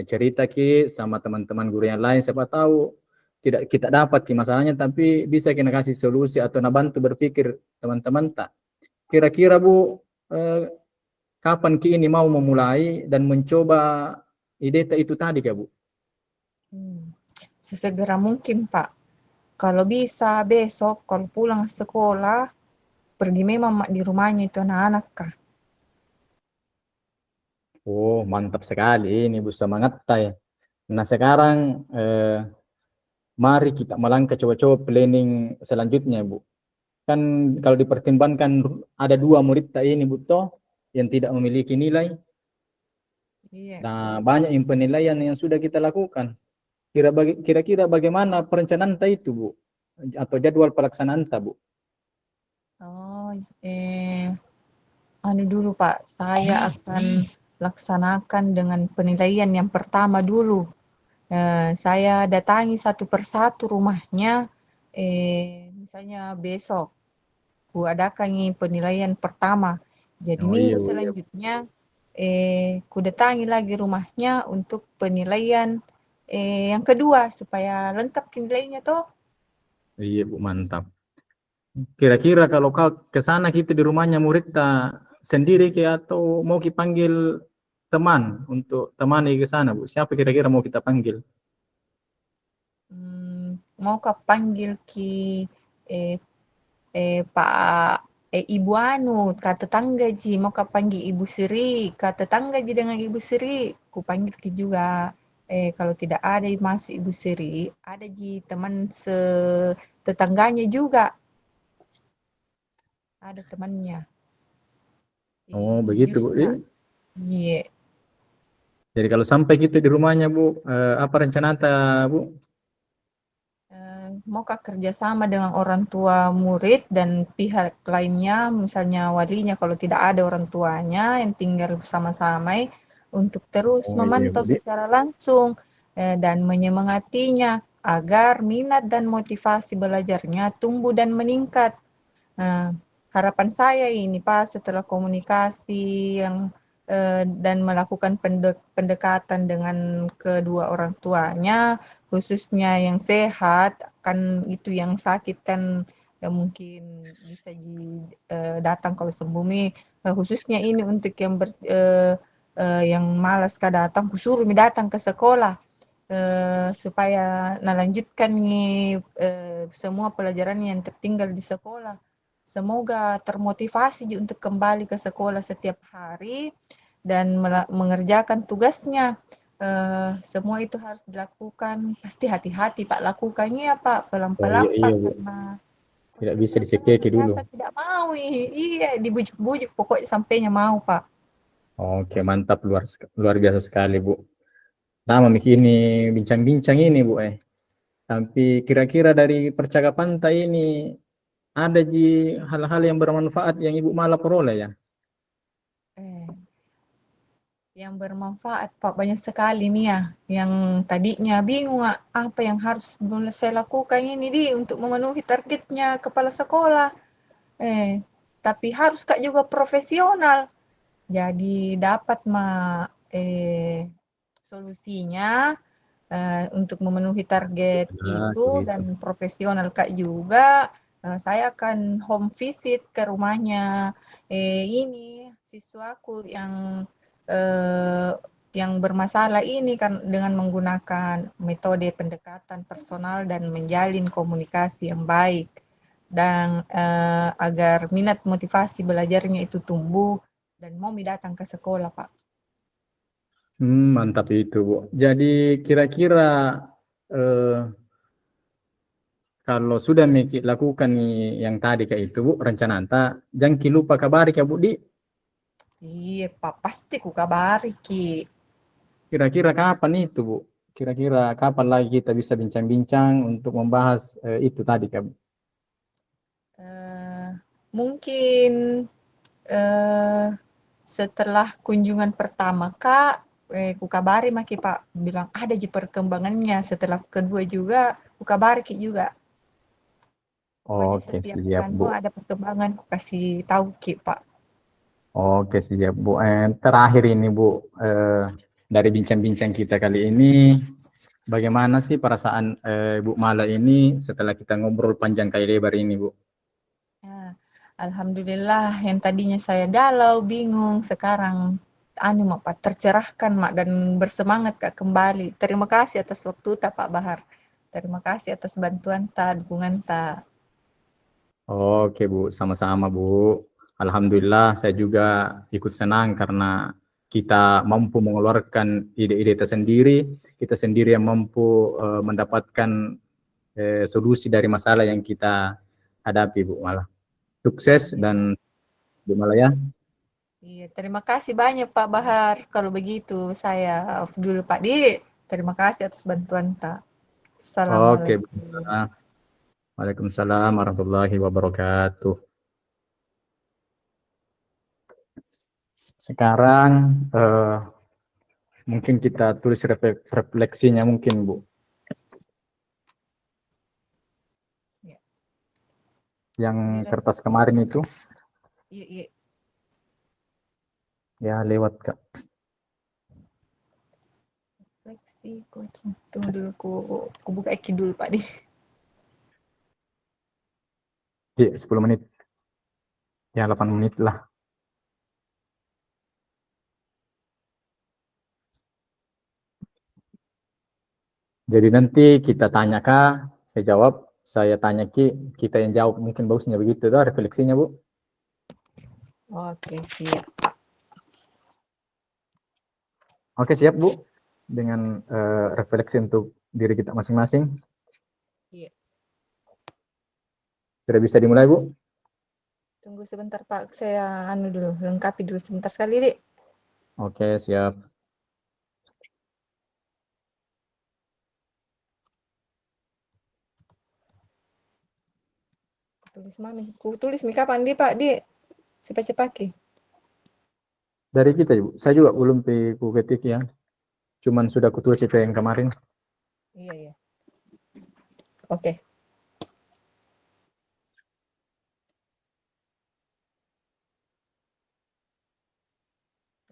Cerita ki sama teman-teman guru yang lain, siapa tahu tidak kita dapat ki masalahnya, tapi bisa kita kasih solusi atau bantu berpikir teman-teman tak. Kira-kira Bu, kapan ki ini mau memulai dan mencoba ide itu tadi Kak Bu? Hmm. Sesegera mungkin, Pak. Kalau bisa besok, kalau pulang sekolah, pergi memang Mak, di rumahnya itu anak-anak, Kak. Oh, mantap sekali ini Bu, semangat ya. Nah, sekarang mari kita melangkah coba-coba planning selanjutnya, Bu. Kan kalau dipertimbangkan ada dua murid tak ini, Bu, toh, yang tidak memiliki nilai. Iya. Nah, banyak yang penilaian yang sudah kita lakukan. Kira-kira bagaimana perencanaan tak itu, Bu? Atau jadwal pelaksanaan tak, Bu? Oh, anu dulu, Pak. Saya akan laksanakan dengan penilaian yang pertama dulu. Saya datangi satu persatu rumahnya, misalnya besok ku adakan penilaian pertama. Jadi Oh iya, minggu Bu. selanjutnya ku datangi lagi rumahnya untuk penilaian yang kedua supaya lengkap nilainya toh. Iya, Bu, mantap. Kira-kira kalau kau ke sana gitu di rumahnya murid tak sendiri ke atau mau kita panggil teman untuk temani ke sana, Bu? Siapa kira-kira mau kita panggil? Mau kau panggil ki eh, Pak Ibu anu, kak tetangga ji, mau kau panggil Ibu Sri, kak tetangga ji dengan Ibu Sri, ku panggil ki juga. Kalau tidak ada masuk Ibu Sri, ada ji teman tetangganya juga, ada temannya. Oh, begitu, Bu. Jusna. Iya. Jadi kalau sampai gitu di rumahnya, Bu, apa rencana Bu? Maukah kerjasama dengan orang tua murid dan pihak lainnya, misalnya walinya kalau tidak ada orang tuanya yang tinggal bersama-sama untuk terus Oh iya, memantau Bu. secara langsung dan menyemangatinya agar minat dan motivasi belajarnya tumbuh dan meningkat. Nah, harapan saya ini Pak setelah komunikasi yang dan melakukan pendekatan dengan kedua orang tuanya, khususnya yang sehat, kan itu yang sakit kan mungkin bisa datang kalau sembuh khususnya ini untuk yang malas datang, kusuruh datang ke sekolah supaya melanjutkan semua pelajaran yang tertinggal di sekolah. Semoga termotivasi untuk kembali ke sekolah setiap hari dan mengerjakan tugasnya. Semua itu harus dilakukan. Pasti hati-hati Pak lakukannya Pak, Oh iya, pelan-pelan iya, Pak Bu. karena Tidak bisa teman-teman disekeki dulu. ternyata tidak mau. Iya, dibujuk-bujuk pokoknya sampainya mau Pak. Oke, mantap, luar biasa sekali, Bu. Lama ini bincang-bincang ini, Bu. Tapi kira-kira dari percakapan ini ada hal-hal yang bermanfaat yang Ibu malah peroleh ya? Eh, yang bermanfaat Pak banyak sekali nih ya. Yang tadinya bingung apa yang harus saya lakukan ini untuk memenuhi targetnya kepala sekolah. Tapi harus Kak juga profesional. Jadi dapat solusinya untuk memenuhi target Ah, itu begitu. dan profesional Kak juga. Saya akan home visit ke rumahnya ini siswaku eh, yang bermasalah ini kan dengan menggunakan metode pendekatan personal dan menjalin komunikasi yang baik dan agar minat motivasi belajarnya itu tumbuh dan mau datang ke sekolah Pak. Mantap itu, Bu. Jadi kira-kira eh, kalau sudah Miki lakukan yang tadi kayak itu, Bu, rencana anta, jangan lupa kabari ya, Bu, Iya Pak, pasti ku kabari Ki. kira-kira kapan itu, Bu? Kira-kira kapan lagi kita bisa bincang-bincang untuk membahas itu tadi, Kak? Eh, mungkin eh, setelah kunjungan pertama Kak, ku kabari Maki Pak, bilang ada perkembangannya. Setelah kedua juga, ku kabari Ki juga. Pokoknya Oke, setiap siap, bulanmu Bu. ada perkembangan, aku kasih tahu Ki, Pak. Oke, siap, Bu. Terakhir ini, Bu, dari bincang-bincang kita kali ini, bagaimana sih perasaan Bu Mala ini setelah kita ngobrol panjang kali lebar ini, Bu? Ya, alhamdulillah yang tadinya saya galau, bingung, sekarang anu Mak, tercerahkan Mak dan bersemangat Kak kembali. Terima kasih atas waktu tak Pak Bahar. Terima kasih atas bantuan tak, dukungan tak. Oke, Bu. Sama-sama, Bu. Alhamdulillah, saya juga ikut senang karena kita mampu mengeluarkan ide-ide tersendiri, kita sendiri yang mampu mendapatkan solusi dari masalah yang kita hadapi, Bu Mala. Sukses Ya, dan Bu Mala ya. iya, terima kasih banyak Pak Bahar. Kalau begitu saya off dulu Pak Di. Terima kasih atas bantuan tak. Oke, Bu Assalamualaikum. Mala. Waalaikumsalam warahmatullahi wabarakatuh. Sekarang mungkin kita tulis refleksinya mungkin, Bu. Ya, Yang bilang kertas kemarin itu iya, iya. ya lewat, Kak. Refleksi coaching. Tunggu dulu, aku buka Eki dulu Pak Di. Di 10 menit. Ya 8 menit lah. Jadi nanti kita tanya Kak, saya jawab, saya tanya Ki, kita yang jawab. Mungkin bagusnya begitu tuh refleksinya, Bu. Oke, siap. Oke, siap, Bu. Dengan refleksi untuk diri kita masing-masing. Iya. Sudah bisa dimulai, Bu? Tunggu sebentar Pak, saya anu dulu, lengkapi dulu sebentar sekali, Dik. Oke, siap. Tulis mami. Ku tulis nih kapan di Pak, Dik? Cepat-cepat Ki. Dari kita, Bu. Saya juga belum ku ketik ya. Cuman sudah kutulis itu yang kemarin. Iya, iya. Oke.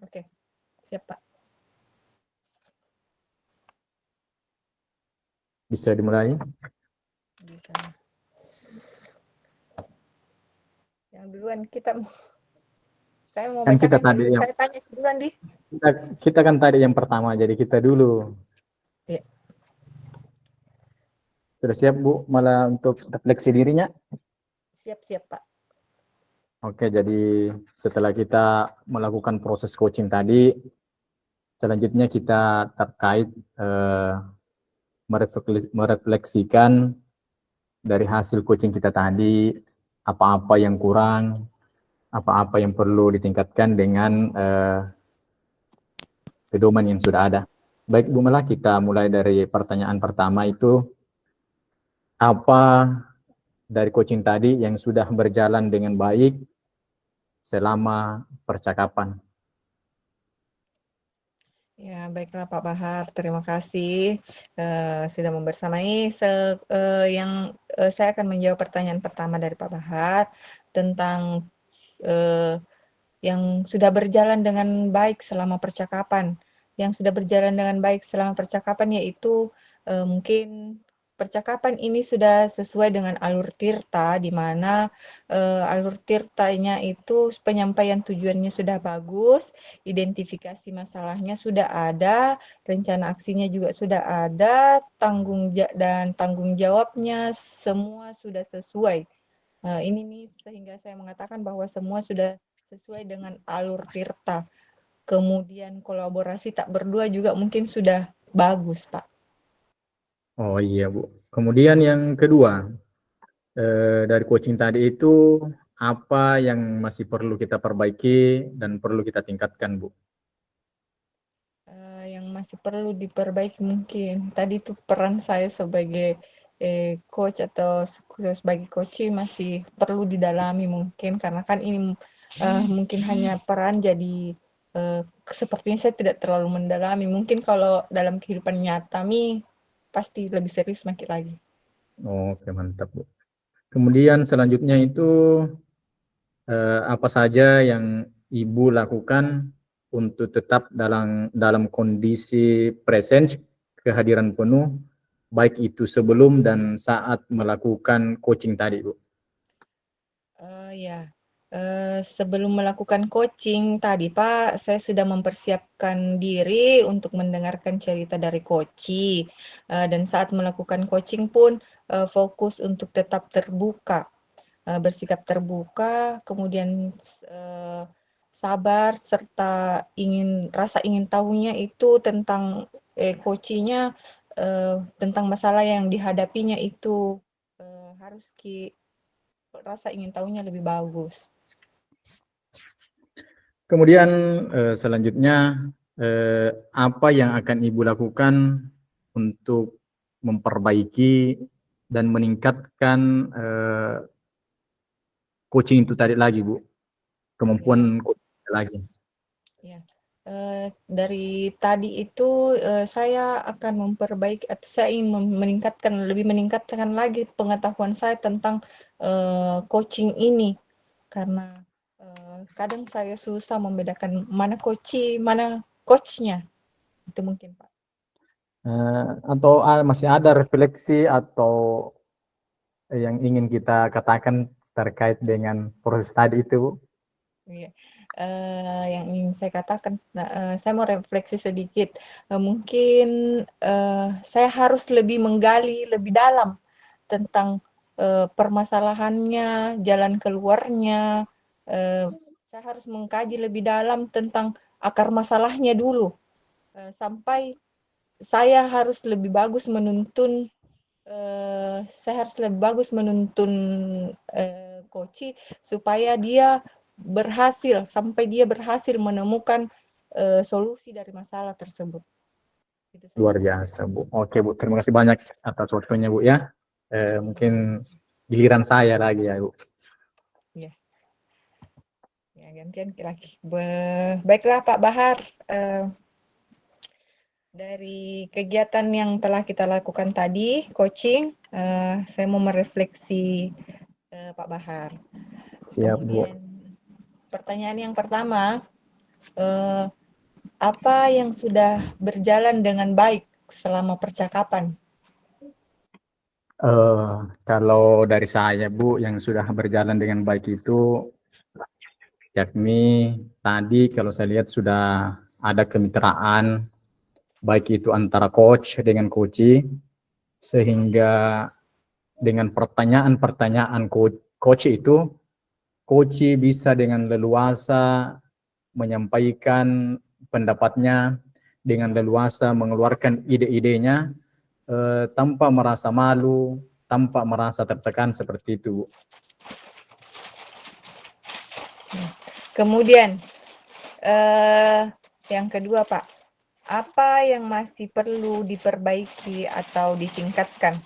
Oke. Siap, Pak. Bisa dimulai. Bisa. Yang duluan kita saya mau Kan kita bacakan tadi dulu. yang Saya tanya duluan, Di. kita kan tadi yang pertama, jadi kita dulu. Iya. Sudah siap, Bu, malah untuk refleksi dirinya? Siap-siap, Pak. Oke, jadi setelah kita melakukan proses coaching tadi, selanjutnya kita terkait merefleksikan dari hasil coaching kita tadi, apa-apa yang kurang, apa-apa yang perlu ditingkatkan dengan pedoman yang sudah ada. Baik, Bu Mela, kita mulai dari pertanyaan pertama itu, apa dari coaching tadi yang sudah berjalan dengan baik selama percakapan? Ya, baiklah Pak Bahar. Terima kasih sudah membersamai. Saya akan menjawab pertanyaan pertama dari Pak Bahar tentang yang sudah berjalan dengan baik selama percakapan. Yang sudah berjalan dengan baik selama percakapan yaitu mungkin percakapan ini sudah sesuai dengan alur tirta, di mana alur tirtanya itu penyampaian tujuannya sudah bagus, identifikasi masalahnya sudah ada, rencana aksinya juga sudah ada, dan tanggung jawabnya semua sudah sesuai. Ini nih sehingga saya mengatakan bahwa semua sudah sesuai dengan alur tirta. Kemudian kolaborasi tak berdua juga mungkin sudah bagus, Pak. Oh iya, Bu. Kemudian yang kedua, dari coaching tadi itu apa yang masih perlu kita perbaiki dan perlu kita tingkatkan, Bu? Yang masih perlu diperbaiki mungkin tadi itu peran saya sebagai coach atau sebagai coach masih perlu didalami mungkin karena kan ini mungkin hanya peran jadi sepertinya saya tidak terlalu mendalami. Mungkin kalau dalam kehidupan nyata pasti lebih serius makin lagi. Oke, mantap, Bu. Kemudian selanjutnya itu apa saja yang Ibu lakukan untuk tetap dalam kondisi presence, kehadiran penuh, baik itu sebelum dan saat melakukan coaching tadi, Bu? Ya, sebelum melakukan coaching tadi, Pak, saya sudah mempersiapkan diri untuk mendengarkan cerita dari coach, dan saat melakukan coaching pun fokus untuk tetap terbuka, bersikap terbuka, kemudian sabar serta rasa ingin tahunya itu tentang coaching-nya, tentang masalah yang dihadapinya itu harus rasa ingin tahunya lebih bagus. Kemudian selanjutnya apa yang akan Ibu lakukan untuk memperbaiki dan meningkatkan coaching itu tadi lagi, Bu? Kemampuan coaching lagi. Ya. Dari tadi itu saya akan memperbaiki atau saya ingin lebih meningkatkan lagi pengetahuan saya tentang coaching ini, karena kadang saya susah membedakan mana mana coachnya. Itu mungkin, Pak. Atau masih ada refleksi atau yang ingin kita katakan terkait dengan proses tadi itu, Bu? Iya. Yang ingin saya katakan, saya mau refleksi sedikit. Mungkin saya harus lebih menggali lebih dalam tentang permasalahannya, jalan keluarnya. Saya harus mengkaji lebih dalam tentang akar masalahnya dulu, sampai saya harus lebih bagus menuntun. Saya harus lebih bagus menuntun coach supaya dia sampai dia berhasil menemukan solusi dari masalah tersebut. Itu saja. Luar biasa, Bu. Oke, Bu. Terima kasih banyak atas waktunya, Bu, ya. Mungkin giliran saya lagi ya, Bu. Ya, ya gantian lagi. Baiklah Pak Bahar, dari kegiatan yang telah kita lakukan tadi, coaching, saya mau merefleksi Pak Bahar. Siap, Bu. Kemudian pertanyaan yang pertama, apa yang sudah berjalan dengan baik selama percakapan? Kalau dari saya, Bu, yang sudah berjalan dengan baik itu, yakni tadi kalau saya lihat sudah ada kemitraan, baik itu antara coach dengan coach, sehingga dengan pertanyaan-pertanyaan coach itu, coach bisa dengan leluasa menyampaikan pendapatnya, dengan leluasa mengeluarkan ide-idenya, tanpa merasa malu, tanpa merasa tertekan seperti itu. Kemudian, yang kedua Pak, apa yang masih perlu diperbaiki atau ditingkatkan?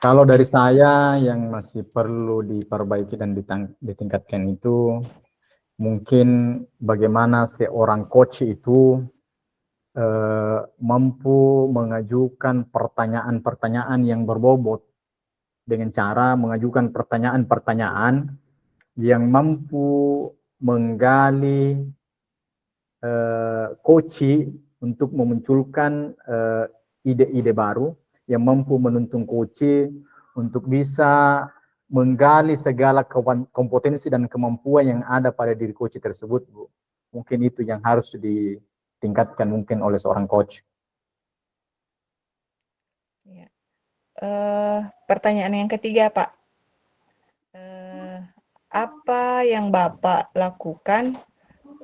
Kalau dari saya yang masih perlu diperbaiki dan ditingkatkan itu, mungkin bagaimana seorang coach itu mampu mengajukan pertanyaan-pertanyaan yang berbobot, dengan cara mengajukan pertanyaan-pertanyaan yang mampu menggali coach untuk memunculkan ide-ide baru, yang mampu menuntun coach untuk bisa menggali segala kompetensi dan kemampuan yang ada pada diri coach tersebut, Bu. Mungkin itu yang harus ditingkatkan mungkin oleh seorang coach. Ya. Pertanyaan yang ketiga, Pak. Apa yang Bapak lakukan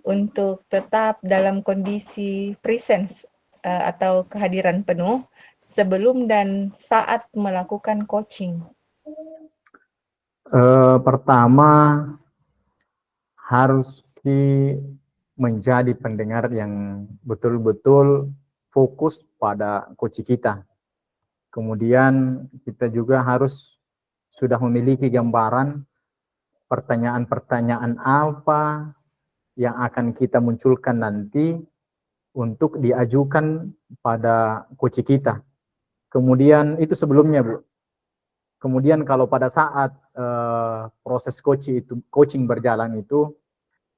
untuk tetap dalam kondisi presence atau kehadiran penuh sebelum dan saat melakukan coaching? Pertama, harus menjadi pendengar yang betul-betul fokus pada coach kita. Kemudian kita juga harus sudah memiliki gambaran pertanyaan-pertanyaan apa yang akan kita munculkan nanti untuk diajukan pada coach kita. Kemudian itu sebelumnya, Bu. Kemudian kalau pada saat proses coaching berjalan itu,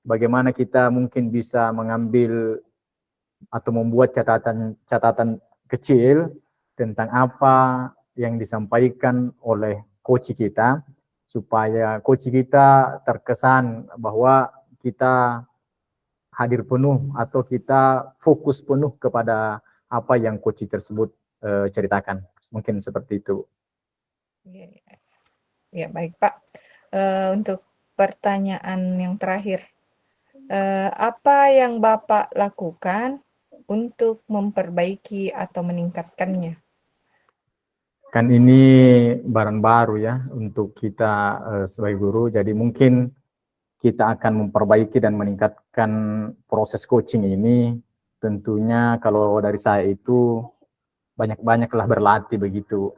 bagaimana kita mungkin bisa mengambil atau membuat catatan kecil tentang apa yang disampaikan oleh coach kita, supaya coach kita terkesan bahwa kita hadir penuh atau kita fokus penuh kepada apa yang coach tersebut ceritakan. Mungkin seperti itu. Ya, baik Pak. Untuk pertanyaan yang terakhir, apa yang Bapak lakukan untuk memperbaiki atau meningkatkannya? Kan ini barang baru ya untuk kita sebagai guru, jadi mungkin kita akan memperbaiki dan meningkatkan proses coaching ini. Tentunya kalau dari saya itu banyak-banyaklah berlatih begitu.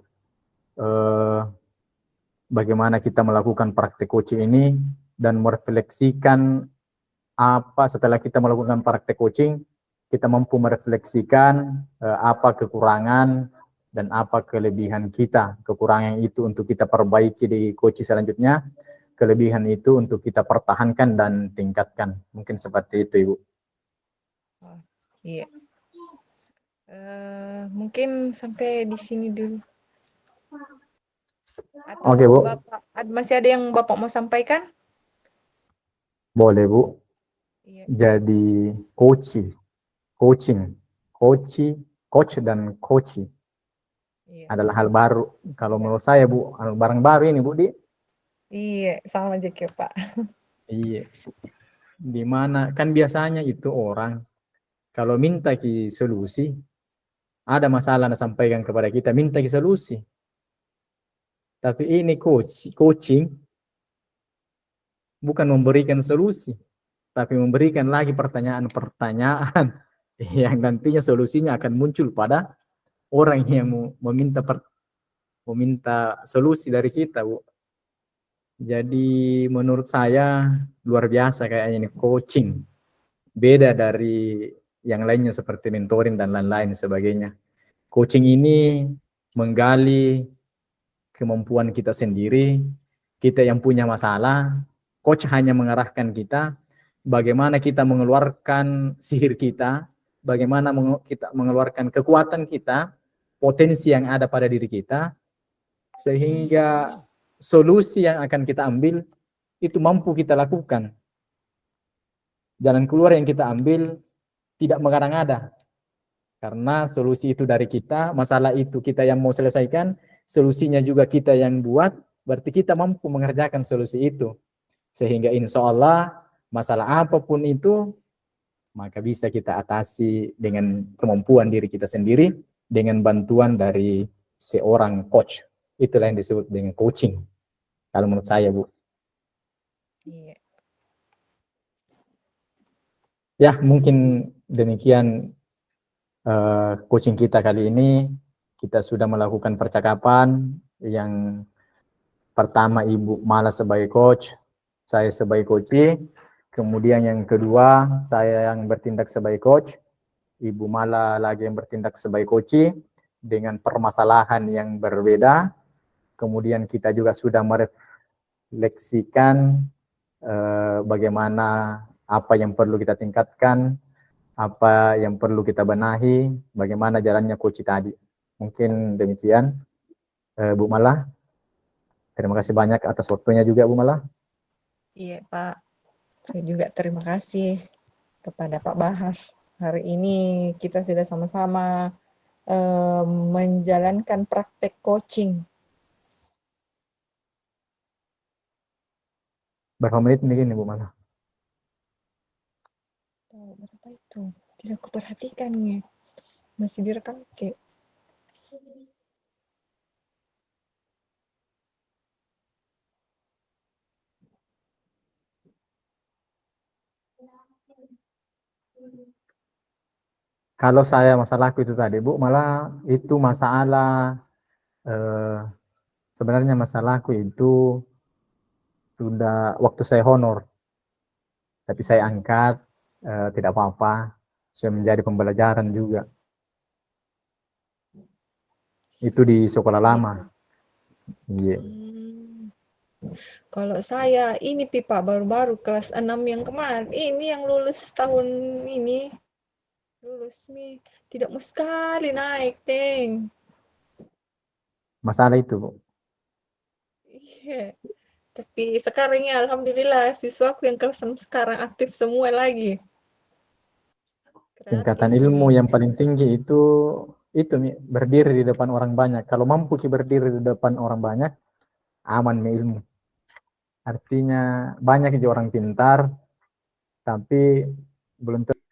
Bagaimana kita melakukan praktek coaching ini dan merefleksikan apa setelah kita melakukan praktek coaching, kita mampu merefleksikan apa kekurangan dan apa kelebihan kita. Kekurangan itu untuk kita perbaiki di coaching selanjutnya, kelebihan itu untuk kita pertahankan dan tingkatkan. Mungkin seperti itu, Ibu. Iya. Mungkin sampai di sini dulu. Atau Oke, Bu. Bapak, masih ada yang Bapak mau sampaikan? Boleh, Bu. Iya. Jadi coach dan coaching Iya. adalah hal baru. Kalau menurut saya, Bu, hal barang baru ini, Bu, Di. Iya, sama aja kayak Pak. Iya. Dimana kan biasanya itu orang kalau minta ki solusi, ada masalah yang sampaikan kepada kita, minta ki solusi. Tapi ini coaching bukan memberikan solusi, tapi memberikan lagi pertanyaan-pertanyaan yang nantinya solusinya akan muncul pada orang yang meminta solusi dari kita, Bu. Jadi menurut saya luar biasa kayaknya ini coaching. Beda dari yang lainnya seperti mentoring dan lain-lain sebagainya. Coaching ini menggali kemampuan kita sendiri, kita yang punya masalah, coach hanya mengarahkan kita, bagaimana kita mengeluarkan sihir kita, bagaimana kita mengeluarkan kekuatan kita, potensi yang ada pada diri kita, sehingga solusi yang akan kita ambil itu mampu kita lakukan. Jalan keluar yang kita ambil tidak mengada-ngada, karena solusi itu dari kita, masalah itu kita yang mau selesaikan, solusinya juga kita yang buat, berarti kita mampu mengerjakan solusi itu. Sehingga insya Allah masalah apapun itu, maka bisa kita atasi dengan kemampuan diri kita sendiri, dengan bantuan dari seorang coach. Itulah yang disebut dengan coaching. Kalau menurut saya, Bu. Iya. Ya, mungkin demikian coaching kita kali ini. Kita sudah melakukan percakapan yang pertama Ibu Mala sebagai coach, saya sebagai coachee. Kemudian yang kedua, saya yang bertindak sebagai coach, Ibu Mala lagi yang bertindak sebagai coachee dengan permasalahan yang berbeda. Kemudian kita juga sudah merefleksikan bagaimana apa yang perlu kita tingkatkan, apa yang perlu kita benahi, bagaimana jalannya coaching tadi. Mungkin demikian, Bu Mala. Terima kasih banyak atas waktunya juga, Bu Mala. Iya, Pak. Saya juga terima kasih kepada Pak Bahar. Hari ini kita sudah sama-sama menjalankan praktek coaching. Berapa menit begini, Bu Mala? Berapa itu? Tidak aku perhatikannya. Masih direkam? Oke. Kalau saya masalahku itu tadi, Bu, malah itu masalah sebenarnya masalahku itu sudah waktu saya honor, tapi saya angkat tidak apa-apa, sudah menjadi pembelajaran juga. Itu di sekolah lama. Iya. Kalau saya ini pipa baru-baru kelas 6 yang kemarin, ini yang lulus tahun ini, lulus nih, tidak mau sekali naik, Deng. Masalah itu, Bu. Iya. Tapi sekarang ya alhamdulillah siswaku yang kelas 6 sekarang aktif semua lagi. Kreatif Tingkatan ilmu nih. yang paling tinggi itu Mi, berdiri di depan orang banyak. Kalau mampu ki berdiri di depan orang banyak, aman Mi ilmu. Artinya banyak aja orang pintar, tapi belum tentu.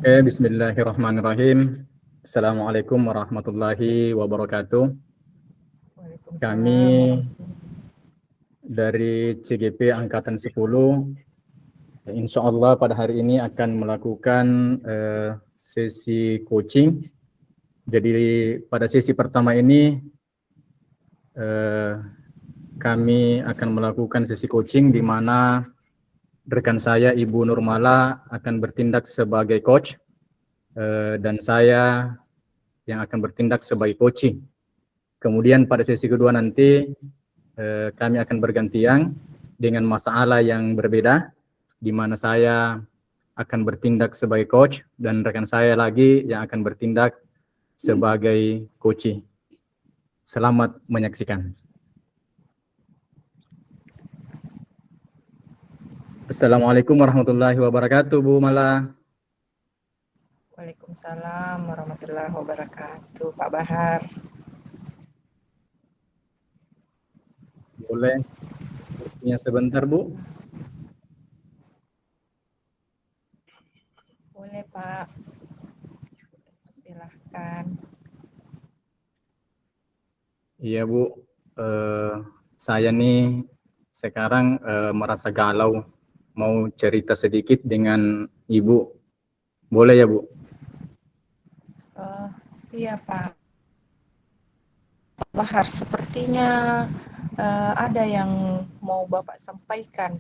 Bismillahirrahmanirrahim. Assalamualaikum warahmatullahi wabarakatuh. Kami Waalaikumsalam. dari CGP Angkatan 10, insya Allah pada hari ini akan melakukan sesi coaching. Jadi pada sesi pertama ini kami akan melakukan sesi coaching di mana rekan saya Ibu Nurmala akan bertindak sebagai coach dan saya yang akan bertindak sebagai coaching. Kemudian pada sesi kedua nanti kami akan bergantian dengan masalah yang berbeda, di mana saya akan bertindak sebagai coach dan rekan saya lagi yang akan bertindak sebagai coaching. Selamat menyaksikan. Assalamualaikum warahmatullahi wabarakatuh, Bu Mala. Waalaikumsalam warahmatullahi wabarakatuh, Pak Bahar. Boleh waktunya sebentar, Bu? Boleh, Pak. Silahkan. Iya, Bu. Saya nih sekarang merasa galau, mau cerita sedikit dengan Ibu. Boleh ya, Bu? Iya, Pak. Pak Bahar, sepertinya ada yang mau Bapak sampaikan.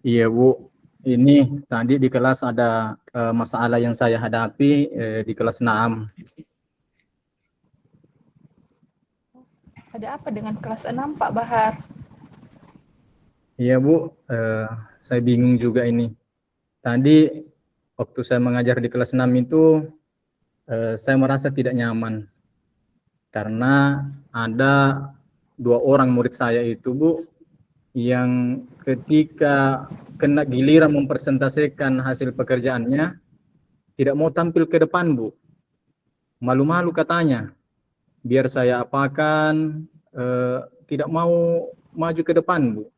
Iya, Bu. Ini tadi di kelas ada masalah yang saya hadapi di kelas 6. Ada apa dengan kelas 6, Pak Bahar? Iya, Bu. Saya bingung juga ini. Tadi waktu saya mengajar di kelas 6 itu saya merasa tidak nyaman. Karena ada 2 orang murid saya itu, Bu, yang ketika kena giliran mempresentasikan hasil pekerjaannya, tidak mau tampil ke depan, Bu. Malu-malu katanya. Biar saya apakan, tidak mau maju ke depan, Bu.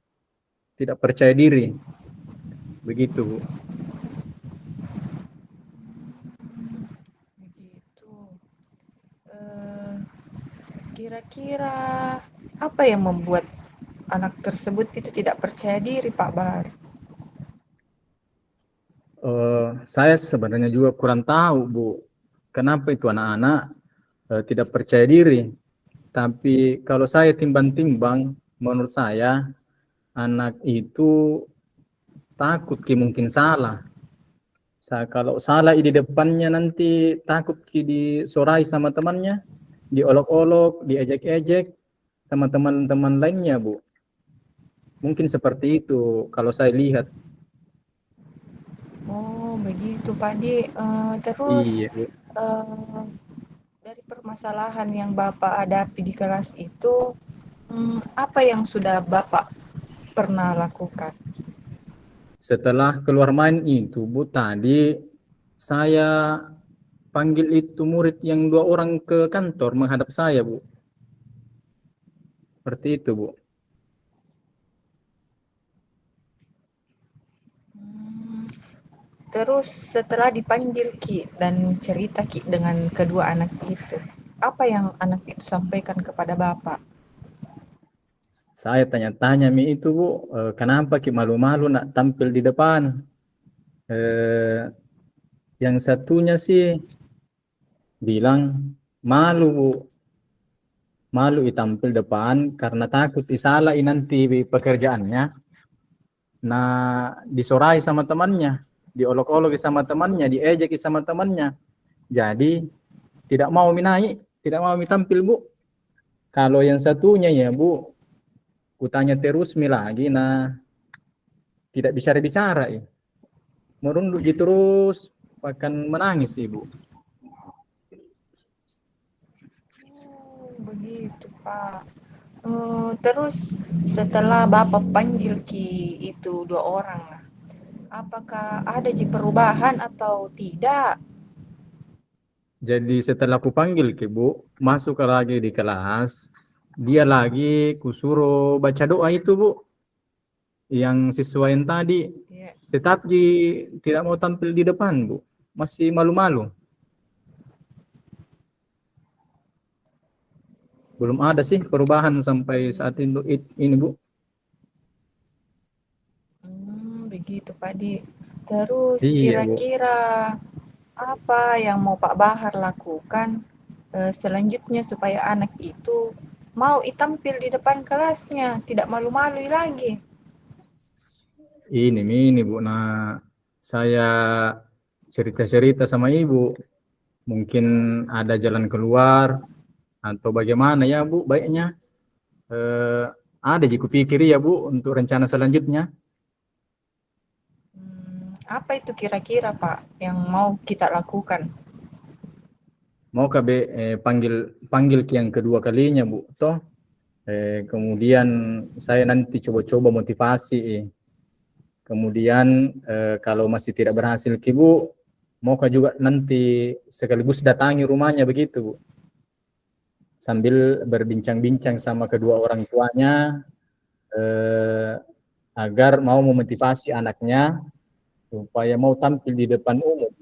Tidak percaya diri. Begitu, Bu. Begitu. Kira-kira apa yang membuat anak tersebut itu tidak percaya diri, Pak Bahar? Saya sebenarnya juga kurang tahu, Bu. Kenapa itu anak-anak tidak percaya diri. Tapi kalau saya timbang-timbang, menurut saya anak itu takut mungkin salah. Kalau salah di depannya nanti takut disorai sama temannya, diolok-olok, diejek-ejek sama teman-teman lainnya, Bu. Mungkin seperti itu kalau saya lihat. Oh, begitu, Pak Di. Terus Iya, Bu. Dari permasalahan yang Bapak hadapi di kelas itu, apa yang sudah Bapak pernah lakukan? Setelah keluar main itu, Bu, tadi saya panggil itu murid yang 2 orang ke kantor menghadap saya, Bu. Seperti itu, Bu. Terus setelah dipanggil Ki dan cerita Ki dengan kedua anak itu, apa yang anak itu sampaikan kepada Bapak? Saya tanya-tanya Mi itu, Bu, kenapa Ki malu-malu nak tampil di depan? Yang satunya sih bilang malu, Bu. Malu tampil depan karena takut salah nanti pekerjaannya. Nah, disorai sama temannya, diolok-olok sama temannya, diejek sama temannya. Jadi tidak mau naik, tidak mau tampil, Bu. Kalau yang satunya ya Bu, kutanya terus mi lagi, nah tidak bicara-bicara ya. Merunduk gitu terus, akan menangis Ibu. Begitu Pak. Terus setelah Bapak panggil Ki itu dua orang, apakah ada perubahan atau tidak? Jadi setelah aku panggil ke Bu, masuk lagi di kelas, dia lagi kusuruh baca doa itu Bu, yang sesuai yang tadi. Ya. Tetapi tidak mau tampil di depan Bu, masih malu-malu. Belum ada sih perubahan sampai saat ini Bu. Begitu Pak Di. Terus Iya Bu. kira-kira apa yang mau Pak Bahar lakukan selanjutnya supaya anak itu mau tampil di depan kelasnya, tidak malu-malu lagi? Ini Bu, nah saya cerita-cerita sama Ibu, mungkin ada jalan keluar atau bagaimana ya Bu baiknya. Ada jadi kupikir ya Bu untuk rencana selanjutnya. Apa itu kira-kira Pak yang mau kita lakukan? Mau KB panggil yang kedua kalinya Bu, toh kemudian saya nanti coba-coba motivasi. Kemudian kalau masih tidak berhasil Ki Bu, mau juga nanti sekaligus datangi rumahnya begitu Bu, sambil berbincang-bincang sama kedua orang tuanya agar mau memotivasi anaknya supaya mau tampil di depan umum.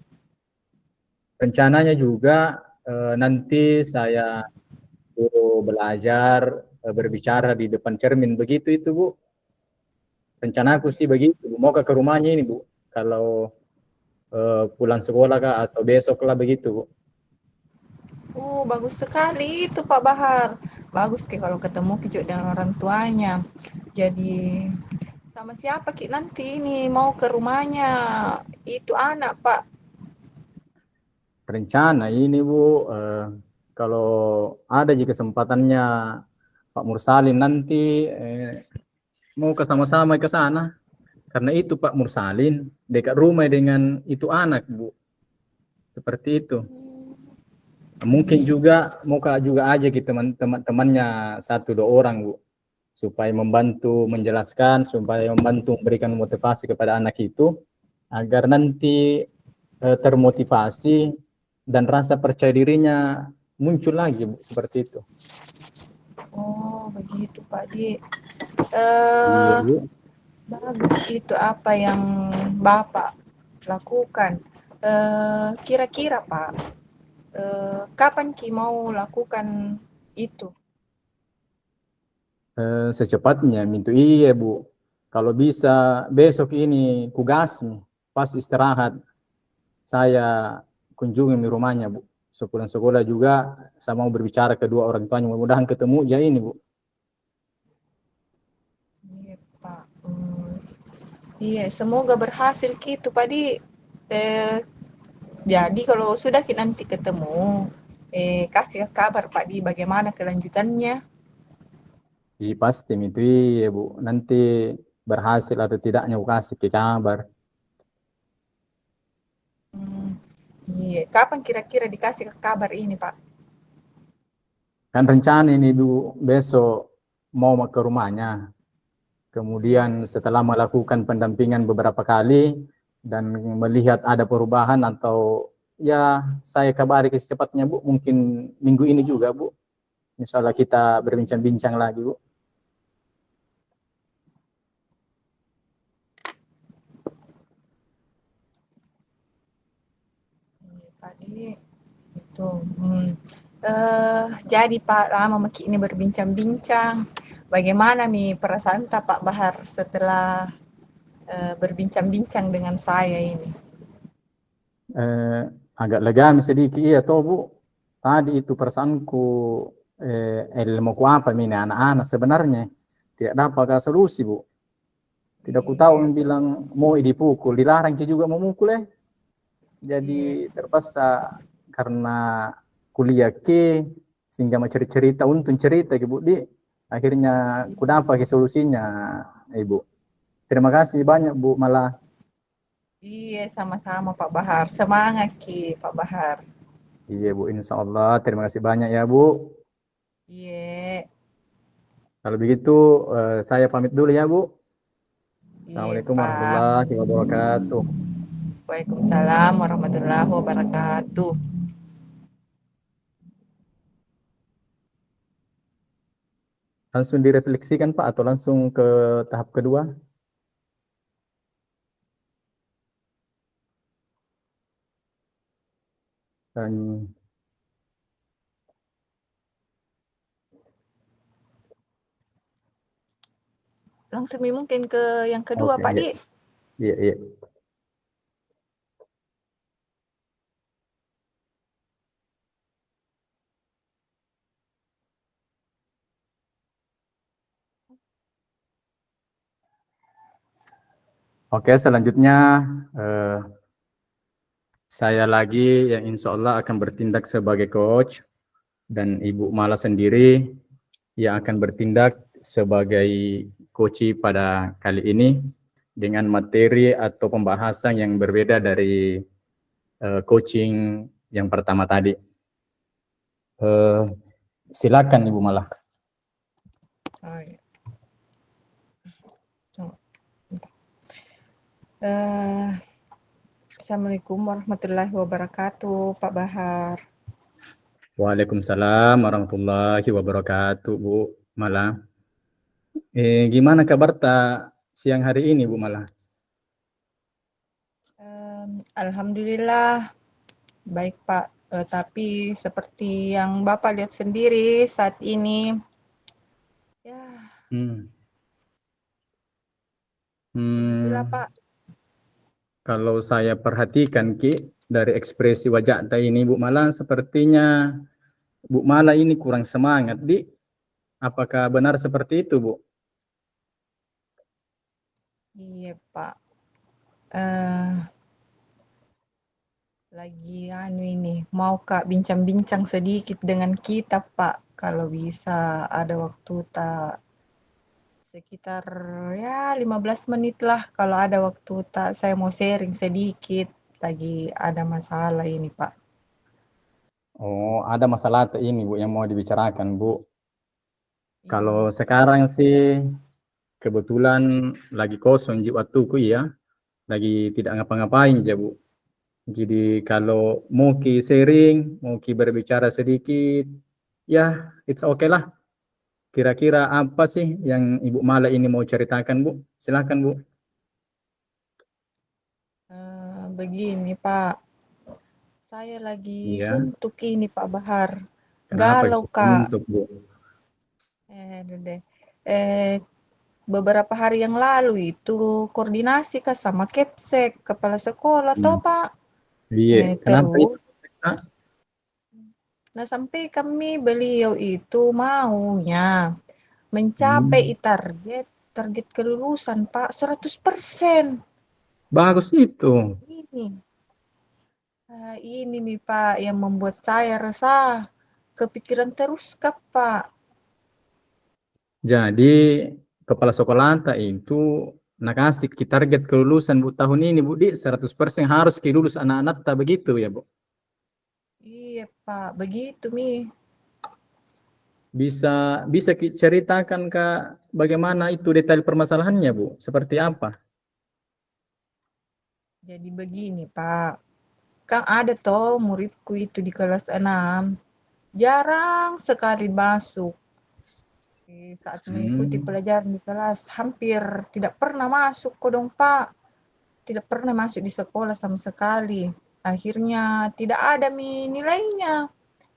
Rencananya juga nanti saya suruh belajar berbicara di depan cermin begitu itu Bu. Rencanaku sih begitu Bu. Mau ke rumahnya ini Bu. Kalau pulang sekolah kah atau besok lah begitu Bu. Bagus sekali itu Pak Bahar. Bagus kalau ketemu Ki dengan orang tuanya. Jadi sama siapa Ki nanti ini mau ke rumahnya itu anak Pak? Rencana ini Bu, kalau ada jika kesempatannya Pak Mursalin nanti mau ke sama-sama ke sana. Karena itu Pak Mursalin dekat rumah dengan itu anak Bu. Seperti itu. Mungkin juga mau juga aja kita teman-temannya satu dua orang Bu, supaya membantu menjelaskan, supaya membantu memberikan motivasi kepada anak itu agar nanti termotivasi dan rasa percaya dirinya muncul lagi Bu, seperti itu. Oh begitu Pak Di. Iya Bu. Bagus itu apa yang Bapak lakukan. Kira-kira Pak, kapan Ki mau lakukan itu? Secepatnya mintu iya Bu. Kalau bisa besok ini kugas nih, pas istirahat saya kunjungi di rumahnya Bu. Sepulang sekolah juga saya mau berbicara kedua orang tuanya, mudah-mudahan ketemu ya ini Bu. Iya Pak. Iya, semoga berhasil gitu Pak Di. Jadi kalau sudah nanti ketemu, kasih kabar Pak Di bagaimana kelanjutannya. Iya pasti itu iya Bu. Nanti berhasil atau tidaknya aku kasih ke kabar. Iya, kapan kira-kira dikasih kabar ini Pak? Kan rencana ini Bu, besok mau ke rumahnya. Kemudian setelah melakukan pendampingan beberapa kali dan melihat ada perubahan atau ya saya kabari secepatnya Bu, mungkin minggu ini juga Bu. Insyaallah kita berbincang-bincang lagi Bu. Tadi itu. Jadi Pak lama Maki ini berbincang-bincang. Bagaimana nih perasaan Pak Bahar setelah berbincang-bincang dengan saya ini? Agak lega sedikit iya toh Bu. Tadi itu perasaanku mau ku apa ini anak-anak sebenarnya tidak dapat solusi Bu. Tidak ku tahu yang bilang mau dipukul, dilarang juga mau mukul Jadi terpaksa karena kuliah sehingga mau cerita untung cerita Ibu di akhirnya ku dapat solusinya Ibu. Terima kasih banyak Bu malah. Iya, sama-sama Pak Bahar. Semangat Ki, Pak Bahar. Iya Bu, insya Allah. Terima kasih banyak ya Bu. Iya, Kalau begitu saya pamit dulu ya Bu. iya Assalamualaikum Pak. warahmatullahi wabarakatuh. Waalaikumsalam warahmatullahi wabarakatuh. Langsung direfleksikan Pak atau langsung ke tahap kedua? Dan Langsung mungkin ke yang kedua oke, Pak iya. Di. Iya, iya. Oke, selanjutnya saya lagi yang insya Allah akan bertindak sebagai coach dan Ibu Mala sendiri yang akan bertindak sebagai coach pada kali ini dengan materi atau pembahasan yang berbeda dari coaching yang pertama tadi. Silakan Ibu Mala. Oh, iya. Assalamualaikum warahmatullahi wabarakatuh, Pak Bahar. Waalaikumsalam warahmatullahi wabarakatuh, Bu Mala. Gimana kabar siang hari ini, Bu Mala? Alhamdulillah baik Pak. Tapi seperti yang Bapak lihat sendiri saat ini, ya begitulah Pak. Kalau saya perhatikan Ki dari ekspresi wajah ini Bu Mala, sepertinya Bu Mala ini kurang semangat Di. Apakah benar seperti itu Bu? Iya Pak. Lagi ini mau Kak bincang-bincang sedikit dengan kita Pak, kalau bisa ada waktu tak sekitar ya 15 menit lah, kalau ada waktu tak saya mau sharing sedikit, lagi ada masalah ini Pak. Oh, ada masalah ini Bu yang mau dibicarakan Bu. Kalau Iya. sekarang sih kebetulan lagi kosong waktuku ya, lagi tidak ngapa-ngapain ya Bu. Jadi kalau mau ki sharing, mau ki berbicara sedikit, ya it's okay lah. Kira-kira apa sih yang Ibu Mala ini mau ceritakan Bu? Silakan Bu. Begini Pak, saya lagi Iya. suntuk ini Pak Bahar, Kenapa galau bisa Kak. suntuk Bu? Beberapa hari yang lalu itu koordinasi Kak sama Kepsek, kepala sekolah toh Pak. Iya. Kenapa itu? Terus, nah sampai kami beliau itu maunya mencapai target kelulusan Pak 100%. Bagus itu. Ini nih Pak yang membuat saya rasa kepikiran terus Kak Pak. Jadi kepala sekolah itu nakasih target kelulusan Bu tahun ini Bu di 100% harus lulus anak-anak tak begitu ya Bu? Iya Pak, begitu nih. Bisa ceritakan Kak bagaimana itu detail permasalahannya Bu? Seperti apa? Jadi begini Pak, kan ada toh muridku itu di kelas 6, jarang sekali masuk. Saat mengikuti pelajaran di kelas, hampir tidak pernah masuk kodong Pak. Tidak pernah masuk di sekolah sama sekali. Akhirnya tidak ada nilainya.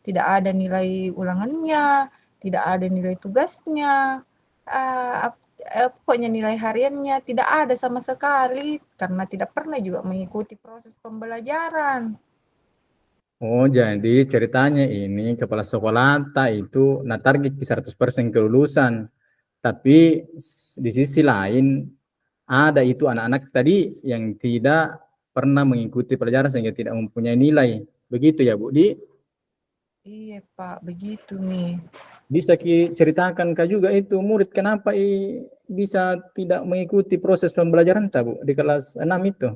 Tidak ada nilai ulangannya, tidak ada nilai tugasnya, pokoknya nilai hariannya tidak ada sama sekali, karena tidak pernah juga mengikuti proses pembelajaran. Oh, jadi ceritanya ini kepala sekolah itu target 100% kelulusan. Tapi di sisi lain ada itu anak-anak tadi yang tidak pernah mengikuti pelajaran sehingga tidak mempunyai nilai. Begitu ya Bu Di? Iya Pak, begitu nih. Bisa ceritakan Kak juga itu murid kenapa bisa tidak mengikuti proses pembelajaran tak, Bu, di kelas 6 itu?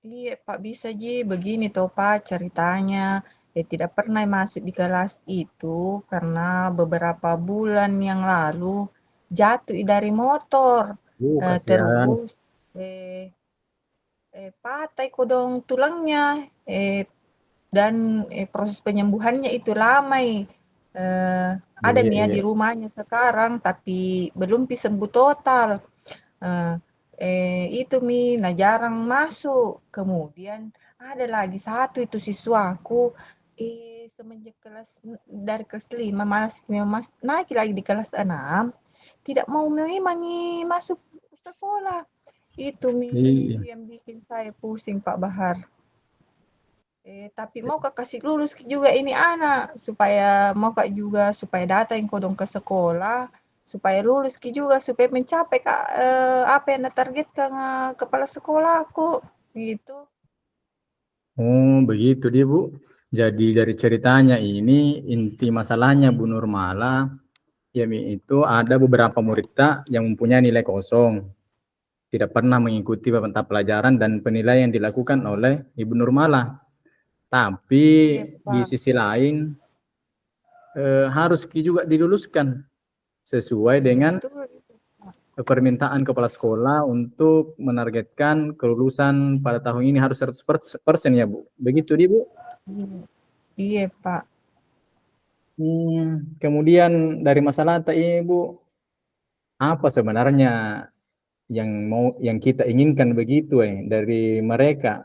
Iya Pak, bisa Ji, begini toh Pak ceritanya. Tidak pernah masuk di kelas itu karena beberapa bulan yang lalu jatuh dari motor. Kasihan. Terus eh, patah kodong tulangnya. Eh, dan proses penyembuhannya itu lama. Eh, ada Iya, Mia iya. di rumahnya sekarang, tapi belum sembuh total. Eh, itu Mi, nah jarang masuk. Kemudian ada lagi satu itu siswaku, semenjak dari kelas 5 malas naik lagi di kelas 6, tidak mau memang masuk sekolah. Itu Mi Iya. yang bikin saya pusing Pak Bahar. Tapi mau kak kasih lulus juga ini anak supaya mau kak juga supaya datang kodong ke sekolah supaya lulus ki juga supaya mencapai kak apa yang ditargetkan kepala sekolah aku gitu. Oh, begitu dia, Bu. Jadi dari ceritanya ini inti masalahnya Bu Nurmala, ya Mi, itu ada beberapa murid tak yang mempunyai nilai kosong, tidak pernah mengikuti mata pelajaran dan penilaian yang dilakukan oleh Ibu Nurmala. Tapi Iya di Pak. sisi lain harus juga diluluskan sesuai dengan Betul itu, Pak. permintaan kepala sekolah untuk menargetkan kelulusan pada tahun ini harus 100% ya, Bu. Begitu dia, Bu. Iya, iya Pak. Kemudian dari masalah ini, Bu, apa sebenarnya yang kita inginkan begitu dari mereka?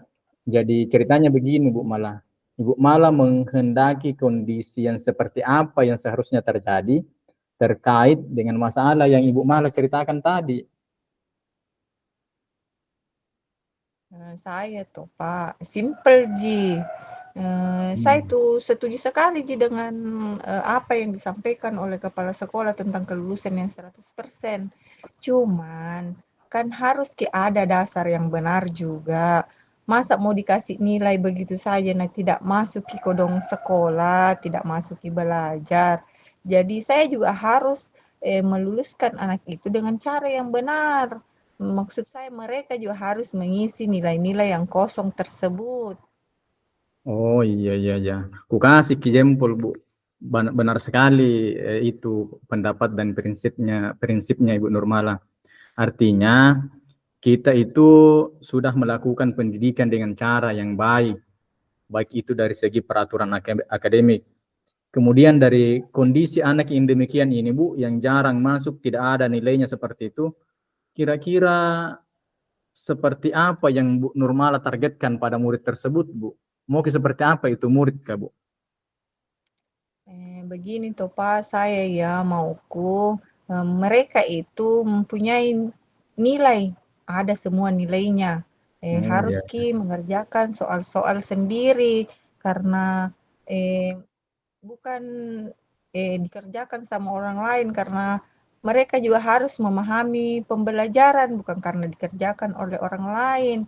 Jadi ceritanya begini, Bu, malah Ibu malah menghendaki kondisi yang seperti apa yang seharusnya terjadi terkait dengan masalah yang Ibu malah ceritakan tadi. Saya tuh Pak, simple Ji. Saya Hmm. tuh setuju sekali Ji dengan apa yang disampaikan oleh kepala sekolah tentang kelulusan yang 100%. Cuman kan harus ada dasar yang benar juga. Masa mau dikasih nilai begitu saja, nah tidak masuk ke kodong sekolah, tidak masuk ke belajar. Jadi saya juga harus meluluskan anak itu dengan cara yang benar. Maksud saya mereka juga harus mengisi nilai-nilai yang kosong tersebut. Oh, iya, iya, iya. Ku kasih ki jempol, Bu. Benar sekali itu pendapat dan prinsipnya Ibu Nurmala. Artinya kita itu sudah melakukan pendidikan dengan cara yang baik, baik itu dari segi peraturan akademik. Kemudian dari kondisi anak yang demikian ini, Bu, yang jarang masuk, tidak ada nilainya seperti itu, kira-kira seperti apa yang Bu Nurmala targetkan pada murid tersebut, Bu? Mau seperti apa itu murid, Kak, Bu? Begini toh Pak, saya ya mauku mereka itu mempunyai nilai, ada semua nilainya. Oh, Harus ya. mengerjakan soal-soal sendiri karena eh, bukan dikerjakan sama orang lain karena mereka juga harus memahami pembelajaran bukan karena dikerjakan oleh orang lain.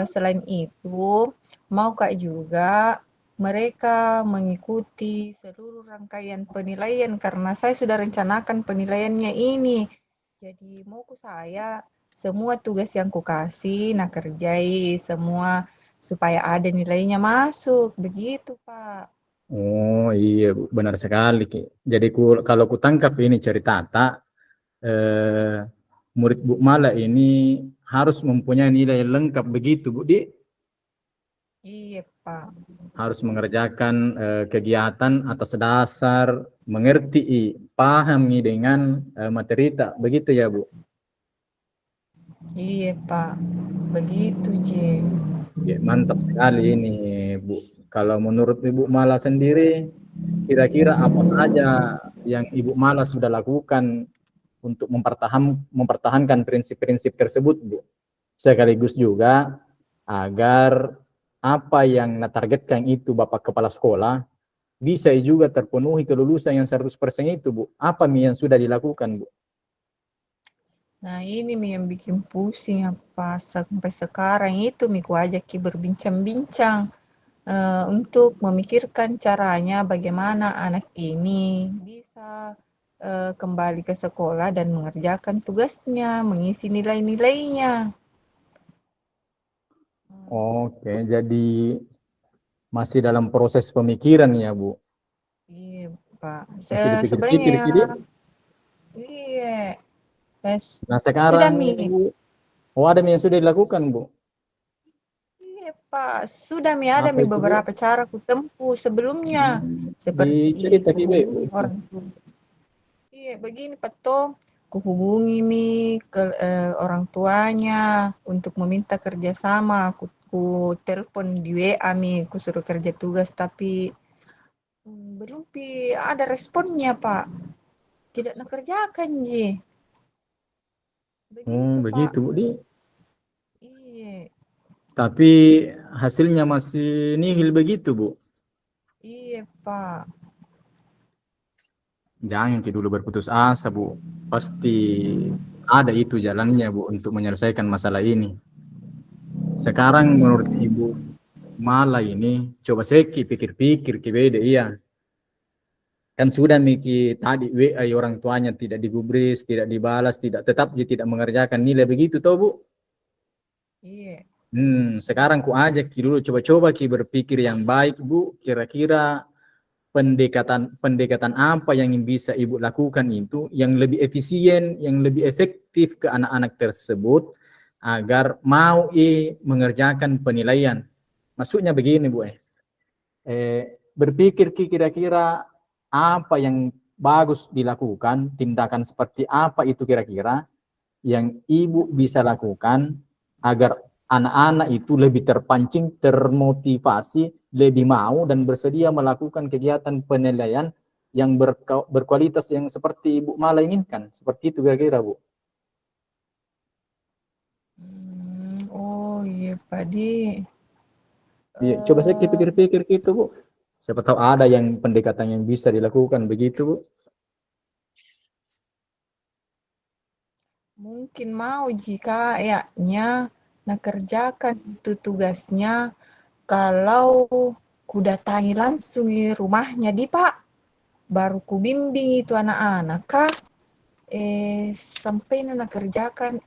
Selain itu, mau Kak juga mereka mengikuti seluruh rangkaian penilaian karena saya sudah rencanakan penilaiannya ini. Jadi mauku saya semua tugas yang kukasih, nah kerjai semua supaya ada nilainya masuk. Begitu, Pak. Oh, iya, Bu, benar sekali, Ki. Jadi kalau ku tangkap ini cerita tak, eh, murid Bu Mala ini harus mempunyai nilai lengkap begitu, Bu. Dia Iya, Pak. harus mengerjakan kegiatan atas dasar mengerti, pahami dengan materi tak, begitu ya, Bu. Iya, Pak. Begitu, C. Ya, mantap sekali ini, Bu. Kalau menurut Ibu Mala sendiri, kira-kira apa saja yang Ibu Mala sudah lakukan untuk mempertahankan prinsip-prinsip tersebut, Bu? Sekaligus juga agar apa yang targetkan itu Bapak Kepala Sekolah bisa juga terpenuhi kelulusan yang 100% itu, Bu. Apa yang sudah dilakukan, Bu? Nah, ini Mi yang bikin pusing apa sampai sekarang itu Mi ku ajak Ki berbincang-bincang. untuk memikirkan caranya bagaimana anak ini bisa kembali ke sekolah dan mengerjakan tugasnya, mengisi nilai-nilainya. Oke, jadi masih dalam proses pemikiran ya, Bu. Iya, Pak. Masih Sebenarnya dipikir-pikir, ya, Kidi. iya. Eh, Nah, sudah sekarang Mi. ini, Bu, oh ada yang sudah dilakukan, Bu. Iya, Pak. Sudah Mi ada Apa Mi itu, Bu? beberapa cara ku tempuh sebelumnya. Seperti Dicerita, Kidi. kuhubungi orang tua. Iya, begini Pak Tom. Kuhubungi Mi ke orang tuanya untuk meminta kerjasama. Ku telepon di WA Mi, ku suruh kerja tugas tapi belum Pi ada responnya Pak. Tidak nakerjakan Ji. Begitu Pak. Begitu, Bu. Iya, Tapi hasilnya masih nihil begitu, Bu. iya Pak. Jangan dulu berputus asa, Bu. Pasti ada itu jalannya, Bu, untuk menyelesaikan masalah ini. Sekarang menurut Ibu, malah ini, coba saya pikir-pikir, beda, iya. Kan sudah Miki tadi WA orang tuanya tidak digubris, tidak dibalas, tetap dia tidak mengerjakan nilai begitu, toh Bu. Iya. Sekarang ku ajak dulu coba-coba berpikir yang baik, Bu. Kira-kira pendekatan pendekatan apa yang bisa Ibu lakukan itu yang lebih efisien, yang lebih efektif ke anak-anak tersebut agar mau mengerjakan penilaian. Maksudnya begini, Bu. Berpikir kira-kira apa yang bagus dilakukan, tindakan seperti apa itu kira-kira yang Ibu bisa lakukan agar anak-anak itu lebih terpancing, termotivasi, lebih mau dan bersedia melakukan kegiatan penilaian yang berkualitas yang seperti Ibu Mala inginkan. Seperti itu kira-kira, Bu. Oh iya Pak Di. Iya, coba saya Eh, pikir-pikir gitu, Bu. Siapa tahu ada yang pendekatan yang bisa dilakukan begitu, Bu. mungkin mau jika kayaknya kerjakan itu tugasnya kalau ku datangi langsung di rumahnya di Pak. Baru ku bimbing itu anak-anak kah sampai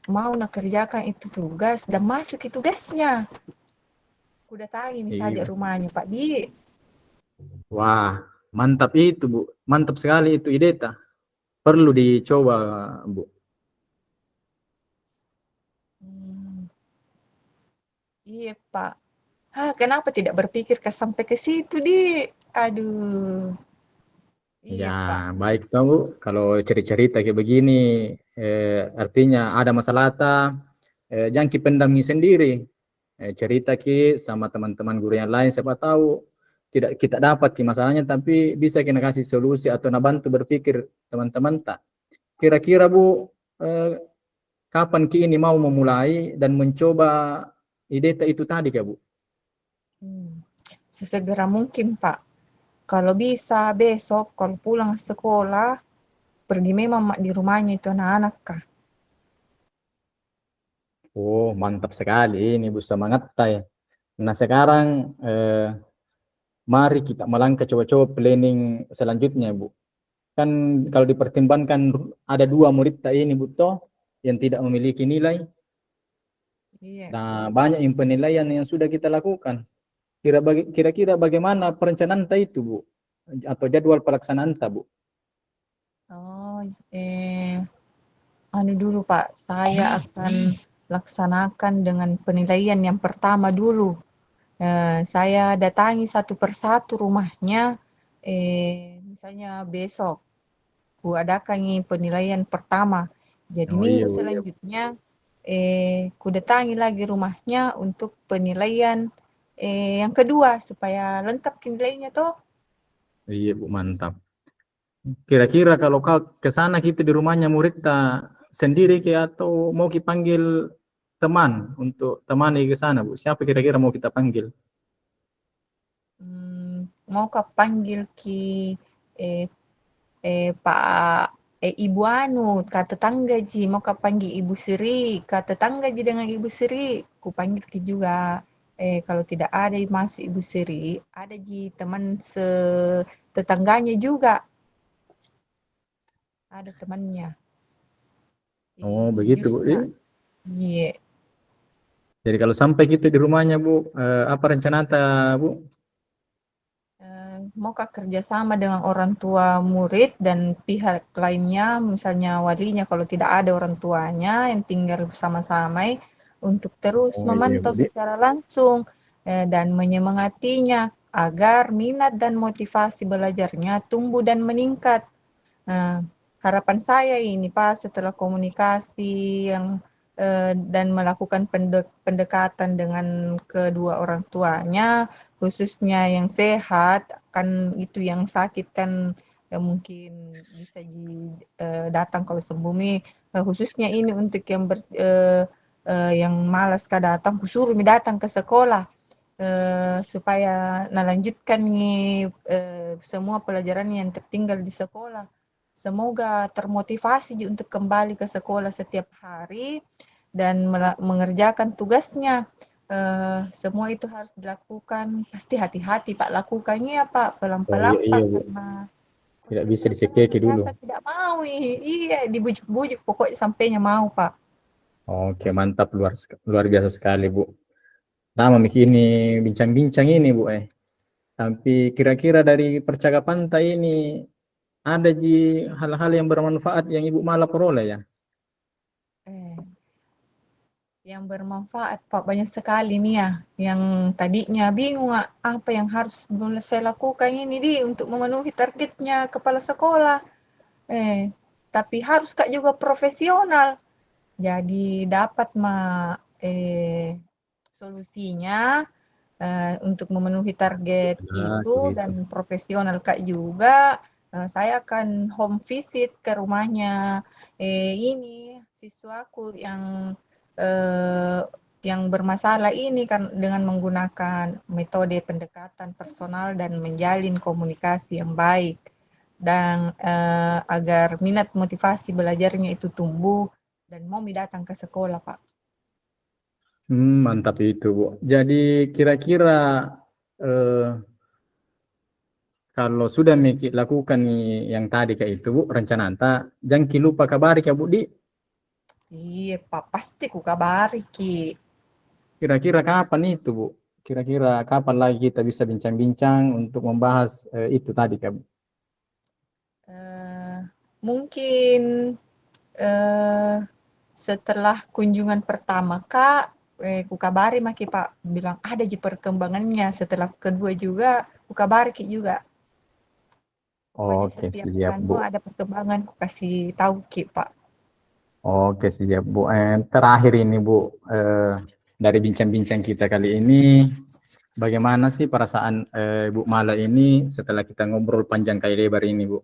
mau kerjakan itu tugas dan masuk itu tugasnya. Ku datangi saja Iya. rumahnya Pak Di. Wah, mantap itu, Bu. Mantap sekali itu ide, ta. Perlu dicoba, Bu. Hmm, iya Pak. Kenapa tidak berpikir sampai ke situ di? Aduh. Ya, Iya Pak. baik toh, Bu. Kalau cerita-cerita kayak begini, artinya ada masalah, jangan pendam sendiri. Cerita sama teman-teman guru yang lain, siapa tahu tidak kita dapat masalahnya, tapi bisa kita kasih solusi atau bantu berpikir teman-teman tak. Kira-kira Bu, kapan ini mau memulai dan mencoba ide itu tadi, Kak, Bu? Sesegera mungkin Pak. Kalau bisa besok kalau pulang sekolah pergi memang Mak di rumahnya itu anak-anak kah? Oh, mantap sekali ini, Bu, semangat ya. Nah, sekarang mari kita melangkah coba-coba planning selanjutnya, Bu. Kan kalau dipertimbangkan ada dua murid ini, Bu, toh, yang tidak memiliki nilai. Iya. Nah, banyak yang penilaian yang sudah kita lakukan. Kira-kira bagaimana perencanaan itu, Bu? Atau jadwal pelaksanaan, Bu? Oh, anu dulu Pak, saya akan laksanakan dengan penilaian yang pertama dulu. Saya datangi satu persatu rumahnya, misalnya besok ku adakan penilaian pertama. Jadi Oh iya, minggu Bu. selanjutnya ku datangi lagi rumahnya untuk penilaian yang kedua supaya lengkap nilainya toh. Iya, Bu, mantap. Kira-kira kalau kau ke sana gitu di rumahnya murid sendiri atau mau dipanggil teman untuk temani ke sana, Bu? Siapa kira-kira mau kita panggil? Mau kau panggil eh, Pak Ibu anu kak tetangga ji mau kau panggil Ibu Sri kak tetangga ji dengan Ibu Sri ku panggil ki juga. Kalau tidak ada masuk Ibu Sri, ada teman tetangganya juga, ada temannya. Oh, begitu Bu. Jusna. Iya. Jadi kalau sampai gitu di rumahnya Bu, apa rencana Bu? Maukah kerjasama dengan orang tua murid dan pihak lainnya, misalnya walinya kalau tidak ada orang tuanya yang tinggal bersama-sama, untuk terus Oh iya memantau Bu. secara langsung dan menyemangatinya agar minat dan motivasi belajarnya tumbuh dan meningkat. Nah, harapan saya ini Pak, setelah komunikasi yang dan melakukan pendekatan dengan kedua orang tuanya, khususnya yang sehat, kan itu yang sakit kan mungkin bisa datang kalau sembuh nih. Khususnya ini untuk yang malas datang, kusuruh datang ke sekolah supaya melanjutkan nih semua pelajaran yang tertinggal di sekolah. Semoga termotivasi untuk kembali ke sekolah setiap hari dan mengerjakan tugasnya. Semua itu harus dilakukan. Pasti hati-hati Pak lakukannya Pak, Oh pelan-pelan iya Pak, Bu. karena Tidak terus bisa terang disekeki dulu. ternyata tidak mau. Iya, dibujuk-bujuk pokoknya sampainya mau Pak. Oke, mantap, luar biasa sekali Bu. Lama ini bincang-bincang ini Bu. Tapi kira-kira dari percakapan ini ada hal-hal yang bermanfaat yang Ibu malah peroleh ya? Eh, yang bermanfaat Pak banyak sekali nih ya, yang tadinya bingung apa yang harus saya lakukan ini untuk memenuhi targetnya kepala sekolah, tapi harus Kak juga profesional, jadi dapat solusinya untuk memenuhi target Nah, itu begitu. dan profesional Kak juga. Saya akan home visit ke rumahnya ini siswaku eh, yang bermasalah ini kan dengan menggunakan metode pendekatan personal dan menjalin komunikasi yang baik dan agar minat motivasi belajarnya itu tumbuh dan mau datang ke sekolah Pak. Mantap itu Bu. Jadi kira-kira eh, kalau sudah Miki lakukan nih yang tadi kayak itu Bu, rencana anta, jangan lupa kabari ya Bu di. Iya Pak, pasti ku kabari Ki. Kira-kira kapan itu Bu? Kira-kira kapan lagi kita bisa bincang-bincang untuk membahas itu tadi Kak Bu? Eh, mungkin eh, setelah kunjungan pertama Kak, ku kabari maki Pak, bilang ada ji perkembangannya. Setelah kedua juga, ku kabari Ki juga. Pokoknya Oke, setiap siap anu Bu. ada perkembangan, ku kasih tahu Ki Pak. Oke, siap Bu. Terakhir ini Bu, dari bincang-bincang kita kali ini, bagaimana sih perasaan Bu Mala ini setelah kita ngobrol panjang kali lebar ini Bu?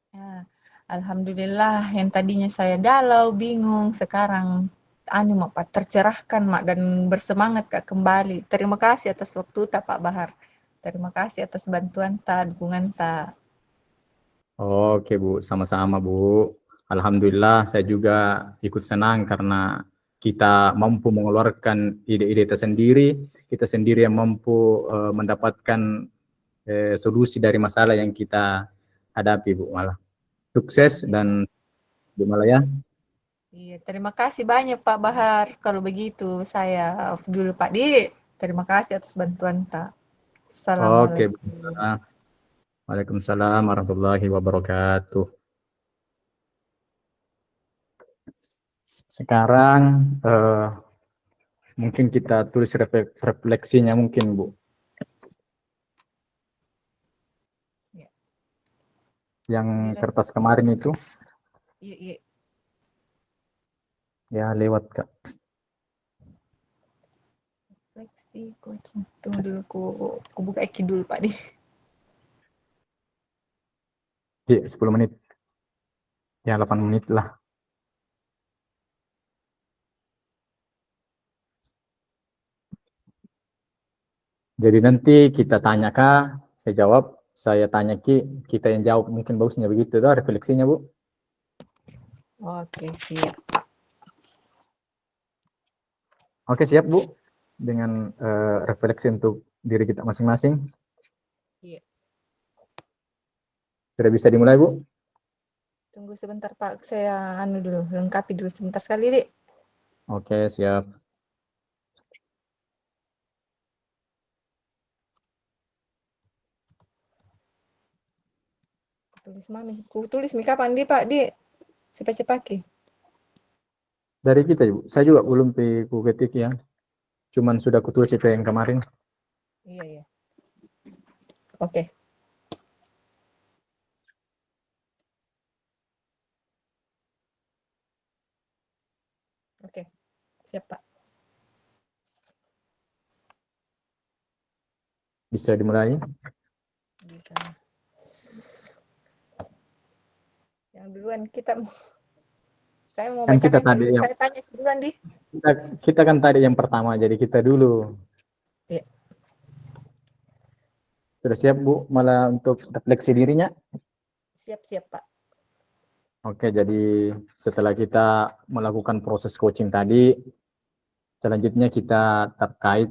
Ya, Alhamdulillah yang tadinya saya galau, bingung, sekarang Mak Pak tercerahkan Mak dan bersemangat Kak kembali. Terima kasih atas waktu tak Pak Bahar. Terima kasih atas bantuan ta, dukungan ta. Oke Bu, sama-sama Bu. Alhamdulillah saya juga ikut senang karena kita mampu mengeluarkan ide-ide kita sendiri yang mampu mendapatkan solusi dari masalah yang kita hadapi Bu Malah. Sukses Iya, dan Bu Malah ya. iya. Terima kasih banyak Pak Bahar. Kalau begitu saya off dulu Pak Di. Terima kasih atas bantuan ta. Oke Bu. Assalamualaikum. Waalaikumsalam warahmatullahi wabarakatuh. Sekarang mungkin kita tulis refleksinya mungkin Bu. Ya, Yang bilang kertas kemarin itu iya, iya. ya lewat Kak. Refleksi coaching. Tunggu dulu ku buka iki dulu Pak Di. Di 10 menit. Ya 8 menit lah. Jadi nanti kita tanya Kak, saya jawab, saya tanya Ki, kita yang jawab, mungkin bagusnya begitu tuh refleksinya Bu. Oke, siap. Oke siap Bu. dengan refleksi untuk diri kita masing-masing. Iya. Sudah bisa dimulai, Bu? Tunggu sebentar Pak, saya dulu, lengkapi dulu sebentar sekali, Dik. Oke, siap. Tulis mami, ku tulis nih kapan di Pak, Dik? Cepat-cepat ki. Dari kita, Bu. Saya juga belum ku ketik ya. Cuman sudah kutulis itu yang kemarin. Iya, iya. Oke. Oke. Siap, Pak. Bisa dimulai. Bisa. Yang duluan kita saya mau Kan kita bacakan tadi dulu. yang Saya tanya duluan, Di. kita kan tadi yang pertama, jadi kita dulu. Iya. Sudah siap, Bu, malah untuk refleksi dirinya? Siap-siap, Pak. Oke, jadi setelah kita melakukan proses coaching tadi, selanjutnya kita terkait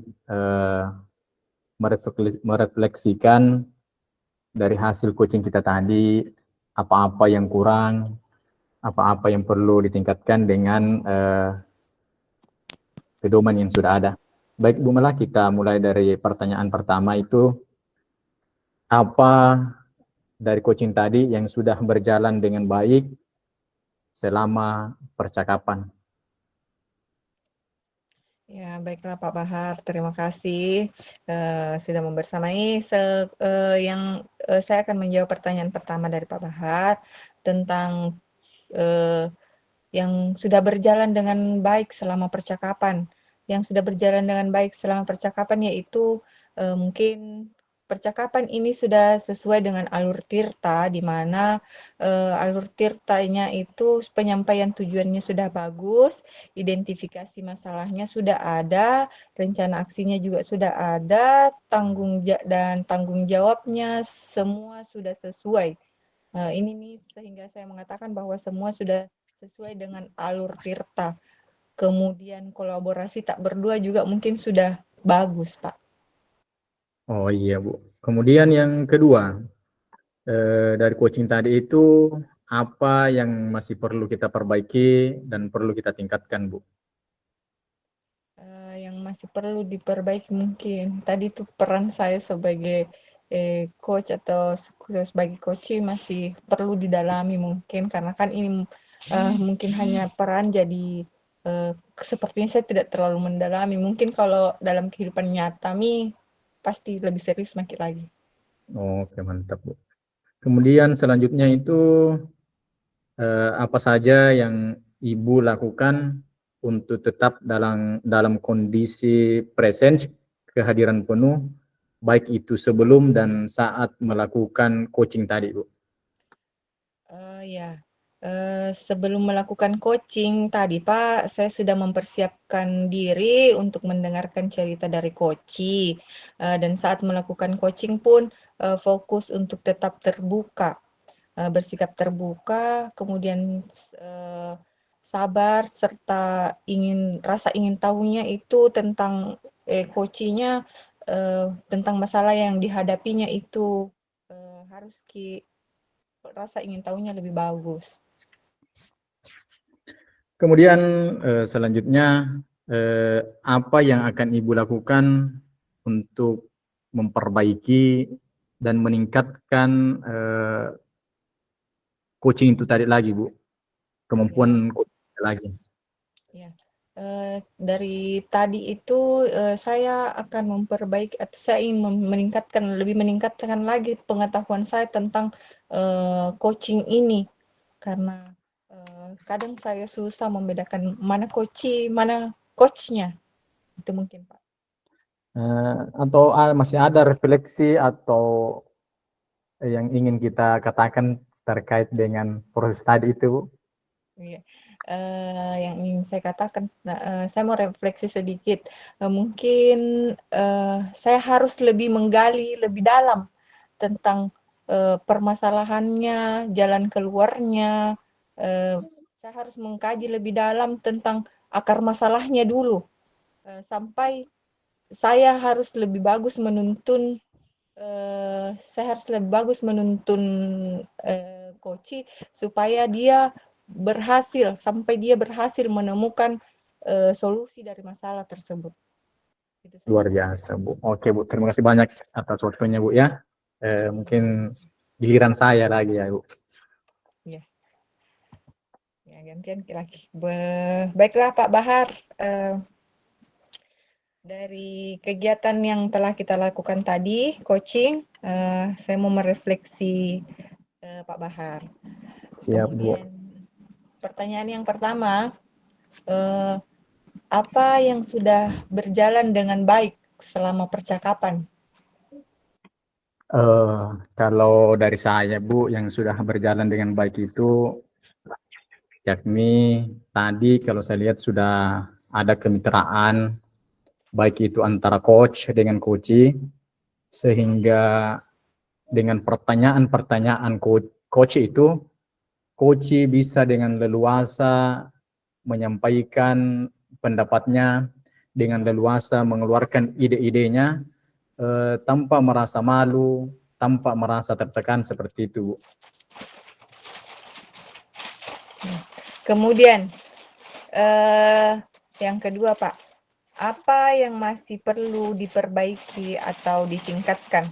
merefleksikan dari hasil coaching kita tadi, apa-apa yang kurang, apa-apa yang perlu ditingkatkan dengan pedoman yang sudah ada. Baik, Bu Mela, kita mulai dari pertanyaan pertama itu, apa dari coaching tadi yang sudah berjalan dengan baik selama percakapan? Ya, baiklah Pak Bahar, terima kasih sudah membersamai. Saya akan menjawab pertanyaan pertama dari Pak Bahar tentang yang sudah berjalan dengan baik selama percakapan. Yang sudah berjalan dengan baik selama percakapan yaitu mungkin percakapan ini sudah sesuai dengan alur tirta, di mana alur tirtanya itu penyampaian tujuannya sudah bagus, identifikasi masalahnya sudah ada, rencana aksinya juga sudah ada, dan tanggung jawabnya semua sudah sesuai. Ini nih sehingga saya mengatakan bahwa semua sudah sesuai dengan alur tirta. Kemudian kolaborasi tak berdua juga mungkin sudah bagus, Pak. Oh iya, Bu. Kemudian yang kedua, dari coaching tadi itu, apa yang masih perlu kita perbaiki dan perlu kita tingkatkan, Bu? Yang masih perlu diperbaiki mungkin tadi itu peran saya sebagai coach atau sebagai coach masih perlu didalami mungkin karena kan ini mungkin hanya peran jadi sepertinya saya tidak terlalu mendalami. Mungkin kalau dalam kehidupan nyata pasti lebih serius makin lagi. Oke, mantap, Bu. Kemudian selanjutnya itu, apa saja yang Ibu lakukan untuk tetap dalam kondisi presence, kehadiran penuh, baik itu sebelum dan saat melakukan coaching tadi, Bu? Ya, sebelum melakukan coaching tadi, Pak, saya sudah mempersiapkan diri untuk mendengarkan cerita dari coach. Dan saat melakukan coaching pun fokus untuk tetap terbuka, bersikap terbuka, kemudian sabar serta rasa ingin tahunya itu tentang coachingnya, tentang masalah yang dihadapinya itu harus rasa ingin tahunya lebih bagus. Kemudian selanjutnya, apa yang akan Ibu lakukan untuk memperbaiki dan meningkatkan coaching itu tadi lagi, Bu? Kemampuan coaching lagi. Ya. Dari tadi itu saya akan memperbaiki atau saya ingin lebih meningkatkan lagi pengetahuan saya tentang coaching ini karena kadang saya susah membedakan mana mana coachnya itu mungkin Pak. Atau masih ada refleksi atau yang ingin kita katakan terkait dengan proses tadi itu, Bu? Iya. Yang ingin saya katakan, saya mau refleksi sedikit. Mungkin saya harus lebih menggali lebih dalam tentang permasalahannya, jalan keluarnya. Saya harus mengkaji lebih dalam tentang akar masalahnya dulu, sampai saya harus lebih bagus menuntun Koci supaya dia sampai dia berhasil menemukan solusi dari masalah tersebut. Itu saja. Luar biasa, Bu. Oke, Bu. Terima kasih banyak atas waktunya, Bu, ya. Mungkin giliran saya lagi ya, Bu. Ya, ya gantian lagi. Baiklah Pak Bahar, dari kegiatan yang telah kita lakukan tadi, coaching, saya mau merefleksi Pak Bahar. Siap, Bu. Kemudian pertanyaan yang pertama, apa yang sudah berjalan dengan baik selama percakapan? Kalau dari saya, Bu, yang sudah berjalan dengan baik itu, yakni tadi kalau saya lihat sudah ada kemitraan, baik itu antara coach dengan coach, sehingga dengan pertanyaan-pertanyaan coach itu, coach bisa dengan leluasa menyampaikan pendapatnya, dengan leluasa mengeluarkan ide-idenya, tanpa merasa malu, tanpa merasa tertekan seperti itu. Kemudian yang kedua Pak, apa yang masih perlu diperbaiki atau ditingkatkan?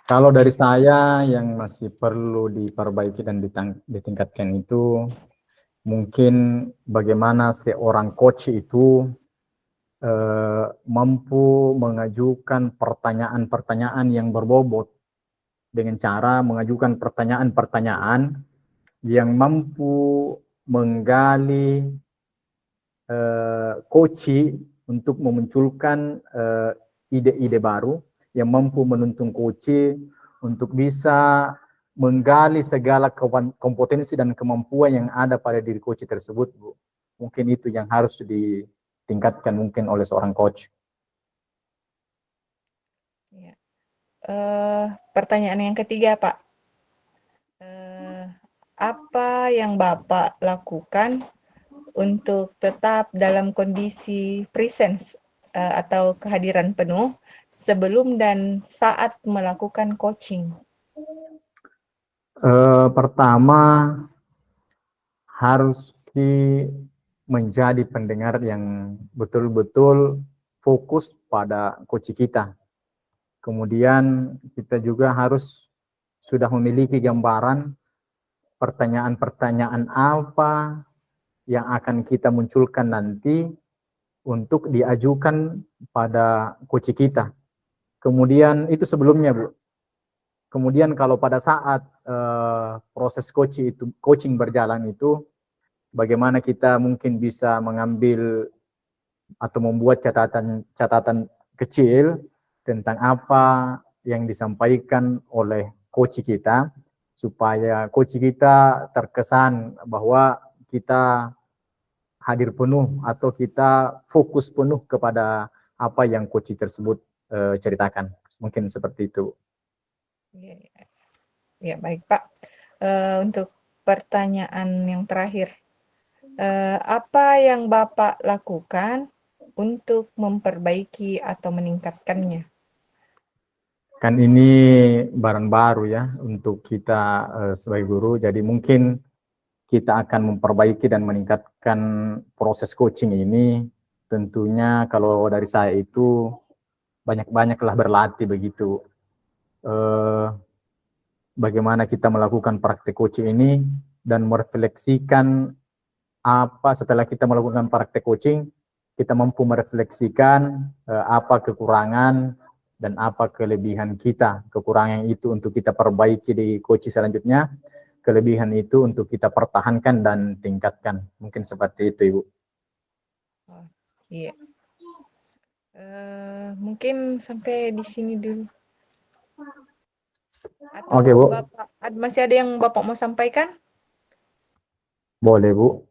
Kalau dari saya yang masih perlu diperbaiki dan ditingkatkan itu, mungkin bagaimana seorang coach itu mampu mengajukan pertanyaan-pertanyaan yang berbobot, dengan cara mengajukan pertanyaan-pertanyaan yang mampu menggali coach untuk memunculkan ide-ide baru, yang mampu menuntun coach untuk bisa menggali segala kompetensi dan kemampuan yang ada pada diri coach tersebut, Bu. Mungkin itu yang harus ditingkatkan mungkin oleh seorang coach. Ya. Pertanyaan yang ketiga, Pak. Apa yang Bapak lakukan untuk tetap dalam kondisi presence atau kehadiran penuh sebelum dan saat melakukan coaching? Pertama, harus menjadi pendengar yang betul-betul fokus pada coach kita. Kemudian kita juga harus sudah memiliki gambaran pertanyaan-pertanyaan apa yang akan kita munculkan nanti untuk diajukan pada coach kita. Kemudian itu sebelumnya, Bu. Kemudian kalau pada saat proses coaching berjalan itu, bagaimana kita mungkin bisa mengambil atau membuat catatan kecil tentang apa yang disampaikan oleh coach kita, supaya coach kita terkesan bahwa kita hadir penuh atau kita fokus penuh kepada apa yang coach tersebut ceritakan. Mungkin seperti itu. Ya, baik Pak. Untuk pertanyaan yang terakhir, apa yang Bapak lakukan untuk memperbaiki atau meningkatkannya? Kan ini barang baru ya untuk kita sebagai guru, jadi mungkin kita akan memperbaiki dan meningkatkan proses coaching ini. Tentunya kalau dari saya itu banyak-banyaklah berlatih begitu. Bagaimana kita melakukan praktek coaching ini dan merefleksikan apa setelah kita melakukan praktek coaching, kita mampu merefleksikan apa kekurangan dan apa kelebihan kita. Kekurangan itu untuk kita perbaiki di coaching selanjutnya, kelebihan itu untuk kita pertahankan dan tingkatkan. Mungkin seperti itu, Ibu. Oh, iya. Mungkin sampai di sini dulu. Atau Oke, Bu. Bapak, masih ada yang Bapak mau sampaikan? Boleh, Bu.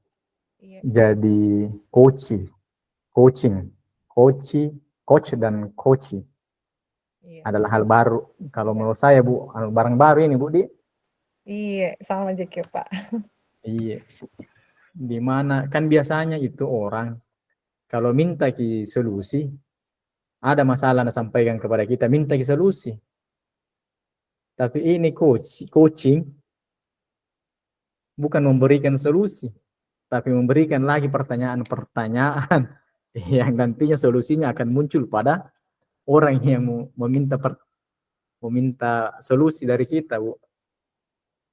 Iya. Jadi coach dan coaching Iya. adalah hal baru. Kalau menurut saya, Bu, hal barang baru ini, Bu, Di. Iya, sama aja kayak Pak. Iya. Di mana kan biasanya itu orang Kalau minta ki solusi, ada masalah na sampaikan kepada kita, minta ki solusi. Tapi ini coaching bukan memberikan solusi, tapi memberikan lagi pertanyaan-pertanyaan yang nantinya solusinya akan muncul pada orang yang meminta solusi dari kita, Bu.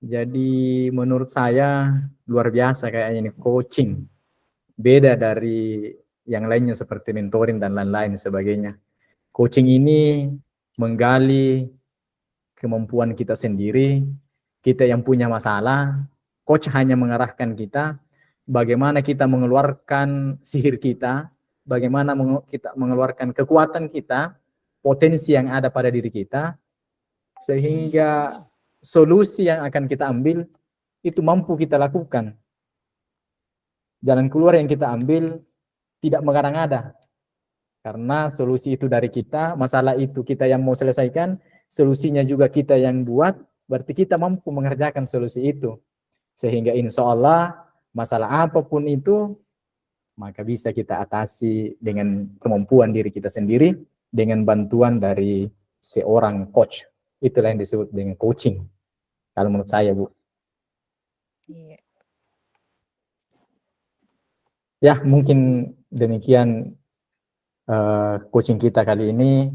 Jadi menurut saya luar biasa kayaknya ini coaching. Beda dari yang lainnya seperti mentoring dan lain-lain sebagainya. Coaching ini menggali kemampuan kita sendiri, kita yang punya masalah, coach hanya mengarahkan kita, bagaimana kita mengeluarkan sihir kita, bagaimana kita mengeluarkan kekuatan kita, potensi yang ada pada diri kita, sehingga solusi yang akan kita ambil itu mampu kita lakukan. Jalan keluar yang kita ambil tidak mengada-ngada, karena solusi itu dari kita, masalah itu kita yang mau selesaikan, solusinya juga kita yang buat, berarti kita mampu mengerjakan solusi itu. Sehingga insya Allah masalah apapun itu, maka bisa kita atasi dengan kemampuan diri kita sendiri, dengan bantuan dari seorang coach. Itulah yang disebut dengan coaching, kalau menurut saya, Bu. Iya. Ya, mungkin demikian coaching kita kali ini.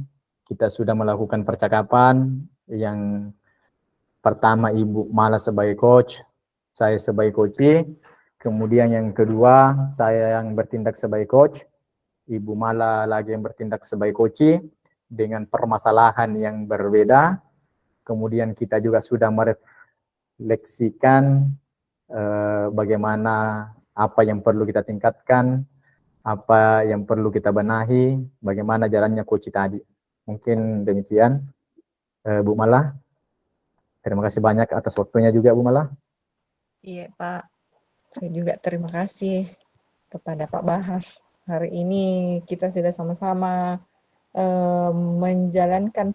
Kita sudah melakukan percakapan yang pertama Ibu Mala sebagai coach, saya sebagai coachee. Kemudian yang kedua, saya yang bertindak sebagai coach, Ibu Mala lagi yang bertindak sebagai coachee dengan permasalahan yang berbeda. Kemudian kita juga sudah merefleksikan bagaimana apa yang perlu kita tingkatkan, apa yang perlu kita benahi, bagaimana jalannya coaching tadi. Mungkin demikian, Bu Mala. Terima kasih banyak atas waktunya juga, Bu Mala. Iya, Pak. Saya juga terima kasih kepada Pak Bahar. Hari ini kita sudah sama-sama menjalankan